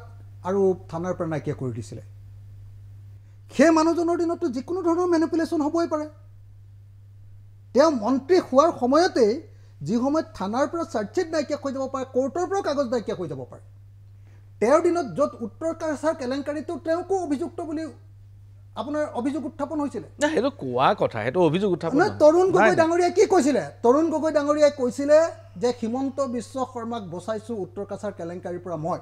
আৰু থানাৰ পৰা নাইকিয়া কৰি দিছিলে। সেই মানুহজনৰ দিনতো যিকোনো ধৰণৰ মেনিপুলেশ্যন হ'বই পাৰে। তেওঁ মন্ত্ৰী হোৱাৰ সময়তেই যি সময়ত থানাৰ পৰা চাৰ্জশ্বীট নাইকিয়া হৈ যাব পাৰে, কোৰ্টৰ পৰা কাগজ নাইকিয়া হৈ যাব পাৰে, তেওঁৰ দিনত য'ত উত্তৰ কাছাৰ কেলেংকাৰীটো তেওঁকো অভিযুক্ত বুলি আপোনাৰ অভিযোগ উত্থাপন হৈছিলে। সেইটো কোৱা কথা, সেইটো অভিযোগ উত্থাপন নহয়। তৰুণ গগৈ ডাঙৰীয়াই কি কৈছিলে? তৰুণ গগৈ ডাঙৰীয়াই কৈছিলে যে হিমন্ত বিশ্ব শৰ্মাক বচাইছোঁ উত্তৰ কাছাৰ কেলেংকাৰীৰ পৰা মই।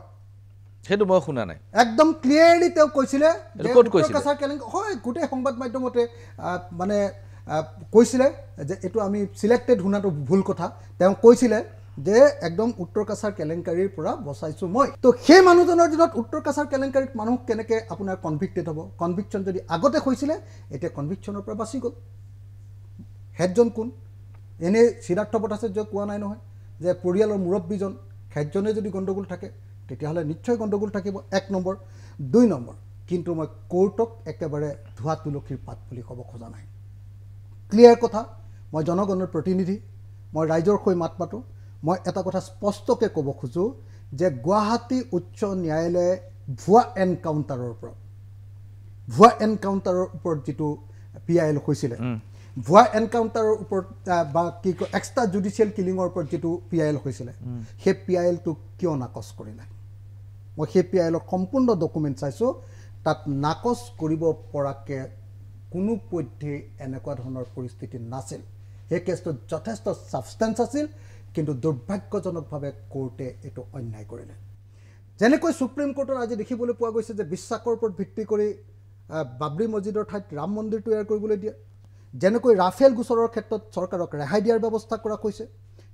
সেইটো মই শুনা নাই। একদম ক্লিয়াৰলি তেওঁ কৈছিলে যে ক'ত উত্তৰ কাছাৰ কেলেংকাৰী, হয়, গোটেই সংবাদ মাধ্যমতে মানে কৈছিলে যে এইটো আমি চিলেক্টেড শুনাটো ভুল কথা। তেওঁ কৈছিলে যে একদম উত্তৰ কাছাৰ কেলেংকাৰীৰ পৰা বচাইছোঁ মই। তো সেই মানুহজনৰ দিনত উত্তৰ কাছাৰ কেলেংকাৰীত মানুহ কেনেকৈ আপোনাৰ কনভিক্টেড হ'ব? কনভিকশ্যন যদি আগতে হৈছিলে, এতিয়া কনভিকশ্যনৰ পৰা বাচি গ'ল। হেডজন কোন? এনেই সিদ্ধাৰ্থ ভট্টাচাৰ্যই কোৱা নাই নহয় যে পৰিয়ালৰ মুৰব্বীজন, হেডজনে যদি গণ্ডগোল থাকে তেতিয়াহ'লে নিশ্চয় গণ্ডগোল থাকিব। 1 নম্বৰ। 2 নম্বৰ, কিন্তু মই কোৰ্টক একেবাৰে ধোৱা তুলসীৰ পাত বুলি ক'ব খোজা নাই। ক্লিয়াৰ কথা, মই জনগণৰ প্ৰতিনিধি, মই ৰাইজৰ হৈ মাত মাতোঁ। মই এটা কথা স্পষ্টকৈ ক'ব খোজোঁ যে গুৱাহাটী উচ্চ ন্যায়ালয়ে ভুৱা এনকাউণ্টাৰৰ ওপৰত যিটো PIL হৈছিলে, ভুৱা এনকাউণ্টাৰৰ ওপৰত বা কি কয় এক্সট্ৰা জুডিচিয়েল কিলিঙৰ ওপৰত যিটো PIL হৈছিলে, সেই PILটো কিয় নাকচ কৰিলে? মই সেই PILৰ সম্পূৰ্ণ ডকুমেণ্ট চাইছোঁ। তাত নাকচ কৰিব পৰাকৈ কোনোপধ্যেই এনেকুৱা ধৰণৰ পৰিস্থিতি নাছিল। সেই কেছটোত যথেষ্ট ছাবষ্টেঞ্চ আছিল, কিন্তু দুৰ্ভাগ্যজনকভাৱে কোৰ্টে এইটো অন্যায় কৰিলে। যেনেকৈ সুপ্ৰিম কোৰ্টত আজি দেখিবলৈ পোৱা গৈছে যে বিশ্বাসৰ ওপৰত ভিত্তি কৰি বাবৰি মছজিদৰ ঠাইত ৰাম মন্দিৰ তৈয়াৰ কৰিবলৈ দিয়ে, যেনেকৈ ৰাফেল গোচৰৰ ক্ষেত্ৰত চৰকাৰক ৰেহাই দিয়াৰ ব্যৱস্থা কৰা হৈছে,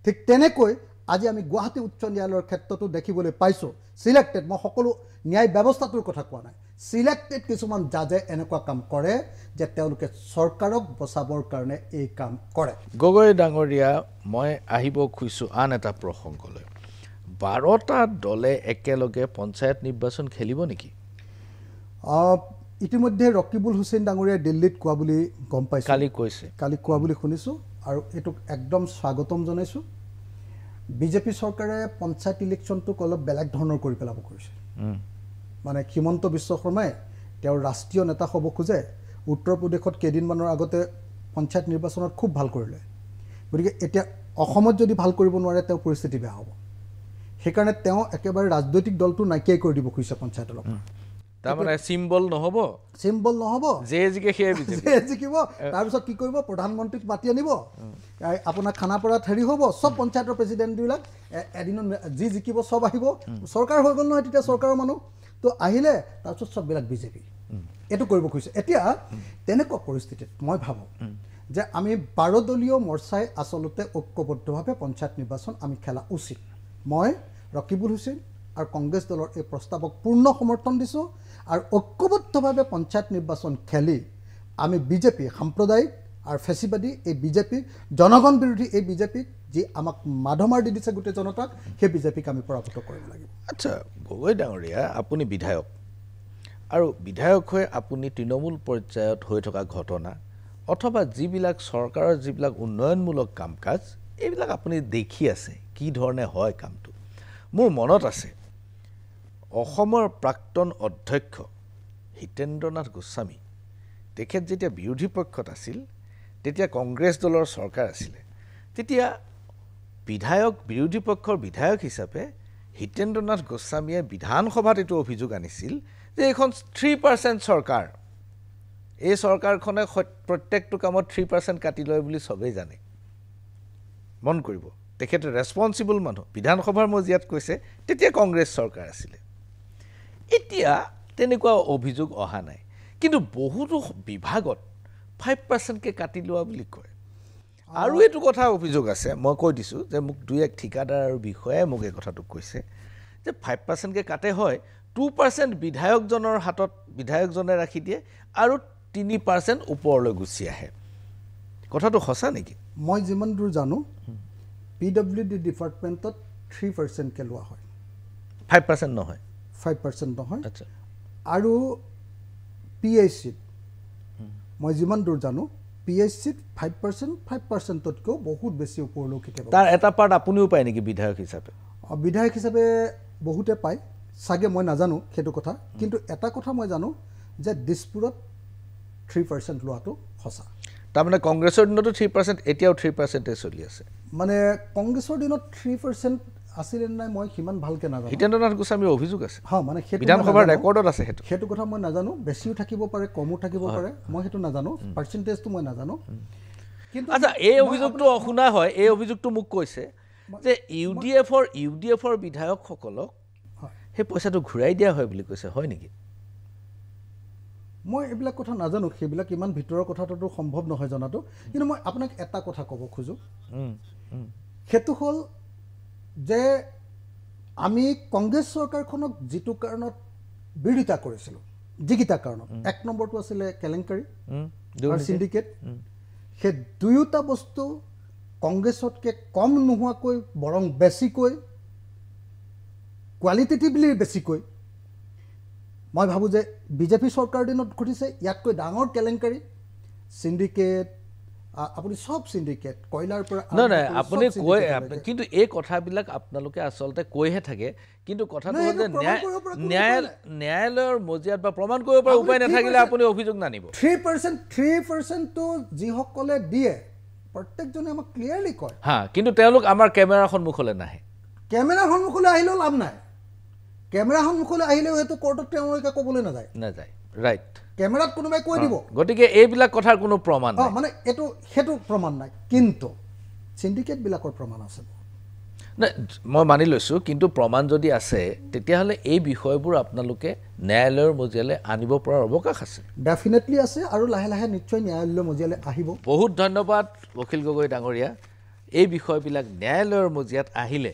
ঠিক তেনেকৈ আজি আমি গুৱাহাটী উচ্চ ন্যায়ালয়ৰ ক্ষেত্ৰতো দেখিবলৈ পাইছোঁ চিলেক্টেড, মই সকলো ন্যায় ব্যৱস্থাটোৰ কথা কোৱা নাই, চিলেক্টেড কিছুমান জাজে এনেকুৱা কাম কৰে যে তেওঁলোকে চৰকাৰক বচাবৰ কাৰণে এই কাম কৰে। গগৈ ডাঙৰীয়া, মই আহিব খুজিছোঁ আন এটা প্ৰসংগলৈ। 12টা দলে একেলগে পঞ্চায়ত নিৰ্বাচন খেলিব নেকি? ইতিমধ্যে ৰকিবুল হুছেইন ডাঙৰীয়াই দিল্লীত কোৱা বুলি গম পাইছোঁ, কালি কোৱা বুলি শুনিছোঁ, আৰু এইটোক একদম স্বাগতম জনাইছোঁ। বিজেপি চৰকাৰে পঞ্চায়ত ইলেকশ্যনটোক অলপ বেলেগ ধৰণৰ কৰি পেলাব খুজিছে। মানে হিমন্ত বিশ্ব শৰ্মাই তেওঁৰ ৰাষ্ট্ৰীয় নেতা হ'ব খোজে। উত্তৰ প্ৰদেশত কেইদিনমানৰ আগতে পঞ্চায়ত নিৰ্বাচনত খুব ভাল কৰিলে, গতিকে এতিয়া অসমত যদি ভাল কৰিব নোৱাৰে তেওঁৰ পৰিস্থিতি বেয়া হ'ব। সেইকাৰণে তেওঁ একেবাৰে ৰাজনৈতিক দলটো নাইকিয়াই কৰি দিব খুজিছে পঞ্চায়তৰ লগত। তাৰমানে চিম্বল নহ'ব, যে জিকিব, তাৰপিছত কি কৰিব, প্ৰধানমন্ত্ৰীক মাতি আনিব, আপোনাৰ খানাপাৰাত হেৰি হ'ব, চব পঞ্চায়তৰ প্ৰেচিডেণ্টবিলাক এদিনত যি জিকিব চব আহিব, চৰকাৰ হৈ গ'ল নহয় তেতিয়া, চৰকাৰৰ মানুহ তো আহিলে, তাৰপিছত চববিলাক বিজেপি। এইটো কৰিব খুজিছে। এতিয়া তেনেকুৱা পৰিস্থিতিত মই ভাবোঁ যে আমি 12 দলীয় মৰ্চাই আচলতে ঐক্যবদ্ধভাৱে পঞ্চায়ত নিৰ্বাচন আমি খেলা উচিত। মই ৰকিবুল হুছেইন আৰু কংগ্ৰেছ দলৰ এই প্ৰস্তাৱক পূৰ্ণ সমৰ্থন দিছোঁ, আৰু ঐক্যবদ্ধভাৱে পঞ্চায়ত নিৰ্বাচন খেলি আমি বিজেপি, সাম্প্ৰদায়িক আৰু ফেচিবাদী এই বিজেপি, জনগণ বিৰোধী এই বিজেপিক, যি আমাক মাধমাৰ দি দিছে গোটেই জনতাক, সেই বিজেপিক আমি পৰাভূত কৰিব লাগিব। আচ্ছা গগৈ ডাঙৰীয়া, আপুনি বিধায়ক, আৰু বিধায়ক হৈ আপুনি তৃণমূল পৰ্যায়ত হৈ থকা ঘটনা অথবা যিবিলাক চৰকাৰৰ যিবিলাক উন্নয়নমূলক কাম কাজ, এইবিলাক আপুনি দেখি আছে কি ধৰণে হয় কামটো। মোৰ মনত আছে অসমৰ প্ৰাক্তন অধ্যক্ষ হিতেন্দ্ৰনাথ গোস্বামী, তেখেত যেতিয়া বিৰোধী পক্ষত আছিল, তেতিয়া কংগ্ৰেছ দলৰ চৰকাৰ আছিলে, তেতিয়া বিৰোধী পক্ষৰ বিধায়ক হিচাপে হিতেন্দ্ৰনাথ গোস্বামীয়ে বিধানসভাত এইটো অভিযোগ আনিছিল যে এইখন 3% চৰকাৰ, এই চৰকাৰখনে প্ৰত্যেকটো কামত 3% কাটি লয় বুলি চবেই জানে। মন কৰিব, তেখেতে ৰেছপনচিবল মানুহ, বিধানসভাৰ মজিয়াত কৈছে, তেতিয়া কংগ্ৰেছ চৰকাৰ আছিলে। এতিয়া তেনেকুৱা অভিযোগ অহা নাই, কিন্তু বহুতো বিভাগত 5%কে কাটি লোৱা বুলি কয়। আৰু এইটো কথা অভিযোগ আছে, মই কৈ দিছোঁ যে মোক 2-1 ঠিকাদাৰ আৰু বিষয়াই মোক এই কথাটো কৈছে যে 5%কে কাটে হয়, 2% বিধায়কজনৰ হাতত বিধায়কজনে ৰাখি দিয়ে আৰু 3% ওপৰলৈ গুচি আহে। কথাটো সঁচা নেকি? মই যিমান দূৰ জানো PWD ডিপাৰ্টমেণ্টত 3%কে লোৱা হয়, 5% নহয়। 5% নহয়। আচ্ছা, আৰু PHCত মই যিমান দূৰ জানো PHCত 5%তকৈও বহুত বেছি ওপৰলৈ কেতিয়াবা। তাৰ এটা পাৰ্ট আপুনিও পায় নেকি বিধায়ক হিচাপে? বিধায়ক হিচাপে বহুতে পায় চাগে, মই নাজানো সেইটো কথা। কিন্তু এটা কথা মই জানো যে দিছপুৰত 3% লোৱাটো সঁচা। তাৰমানে কংগ্ৰেছৰ দিনতো 3%, এতিয়াও 3%তে চলি আছে। মানে কংগ্ৰেছৰ দিনত 3% আছিলে নাই মই সিমান ভালকৈ নাজানো। হিতেন্দ্ৰনাথ গোস্বামীৰ অভিযোগ আছে, হয়, মানে সেইটো বিধানসভাৰ ৰেকৰ্ডত আছে। সেইটো কথা মই নাজানো, বেছিও থাকিব পাৰে কমো থাকিব পাৰে, মই সেইটো নাজানো, পাৰ্চেণ্টেজটো মই নাজানো। কিন্তু আচ্ছা, এই অভিযোগটো শুনা হয়, এই অভিযোগটো মোক কৈছে যে ইউডিএফৰ বিধায়কসকলক সেই পইচাটো ঘূৰাই দিয়া হয় বুলি কৈছে, হয় নেকি? মই এইবিলাক কথা নাজানো, সেইবিলাক ইমান ভিতৰৰ কথাটোতো সম্ভৱ নহয় জনাটো। কিন্তু মই আপোনাক এটা কথা ক'ব খোজোঁ, সেইটো হ'ল যে আমি কংগ্ৰেছ চৰকাৰখনক যিটো কাৰণত বিৰোধিতা কৰিছিলোঁ, যিকেইটা কাৰণত, 1 নম্বৰটো আছিলে কেলেংকাৰী আৰু চিণ্ডিকেট। সেই দুয়োটা বস্তু কংগ্ৰেছতকৈ কম নোহোৱাকৈ, বৰং বেছিকৈ, কোৱালিটেটিভলি বেছিকৈ মই ভাবোঁ যে বিজেপি চৰকাৰ দিনত ঘটিছে ইয়াতকৈ ডাঙৰ কেলেংকাৰী, চিণ্ডিকেট, আপুনি চব চিণ্ডিকেট, কয়লাৰ পৰা। নাই, আপুনি কৈ, কিন্তু এই কথাবিলাক আপোনালোকে আচলতে কৈহে থাকে, কিন্তু কথাটো হ'ল যে ন্যায়ালয়ৰ মজিয়াত বা প্ৰমাণ কৰিব পৰা উপায় নাথাকিলে আপুনি অভিযোগ নানিব। 3%টো যিসকলে দিয়ে প্ৰত্যেকজনে আমাক ক্লিয়াৰলি কয়। হা, কিন্তু তেওঁলোক আমাৰ কেমেৰাৰ সন্মুখলৈ নাহে। কেমেৰাৰ সন্মুখলৈ আহিলেও লাভ নাই, কেমেৰা সন্মুখলৈ আহিলেও সেইটো কোৰ্টত তেওঁলোকে ক'বলৈ নাযায়। ৰাইট, কেমেৰাত কোনোবাই কৈ দিব। গতিকে এইবিলাক কথাৰ কোনো প্ৰমাণ নাই, মানে সেইটো প্ৰমাণ নাই। কিন্তু চিণ্ডিকেটবিলাকৰ প্ৰমাণ আছে। নাই, মই মানি লৈছোঁ, কিন্তু প্ৰমাণ যদি আছে তেতিয়াহ'লে এই বিষয়বোৰ আপোনালোকে ন্যায়ালয়ৰ মজিয়ালৈ আনিব পৰাৰ অৱকাশ আছে। ডেফিনেটলি আছে, আৰু লাহে লাহে নিশ্চয় ন্যায়ালয়ৰ মজিয়ালৈ আহিব। বহুত ধন্যবাদ অখিল গগৈ ডাঙৰীয়া। এই বিষয়বিলাক ন্যায়ালয়ৰ মজিয়াত আহিলে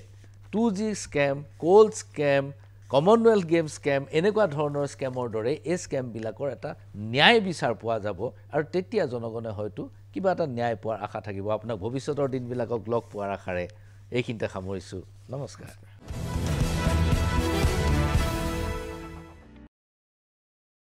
2G স্কেম, কোল স্কেম, কমনৱেলথ গেম স্কেম, এনেকুৱা ধৰণৰ স্কেমৰ দৰে এই স্কেমবিলাকৰ এটা ন্যায় বিচাৰ পোৱা যাব, আৰু তেতিয়া জনগণে হয়তো কিবা এটা ন্যায় পোৱাৰ আশা থাকিব। আপোনাক ভৱিষ্যতৰ দিনবিলাকক লগ পোৱাৰ আশাৰে এইখিনিতে সামৰিছোঁ। নমস্কাৰ।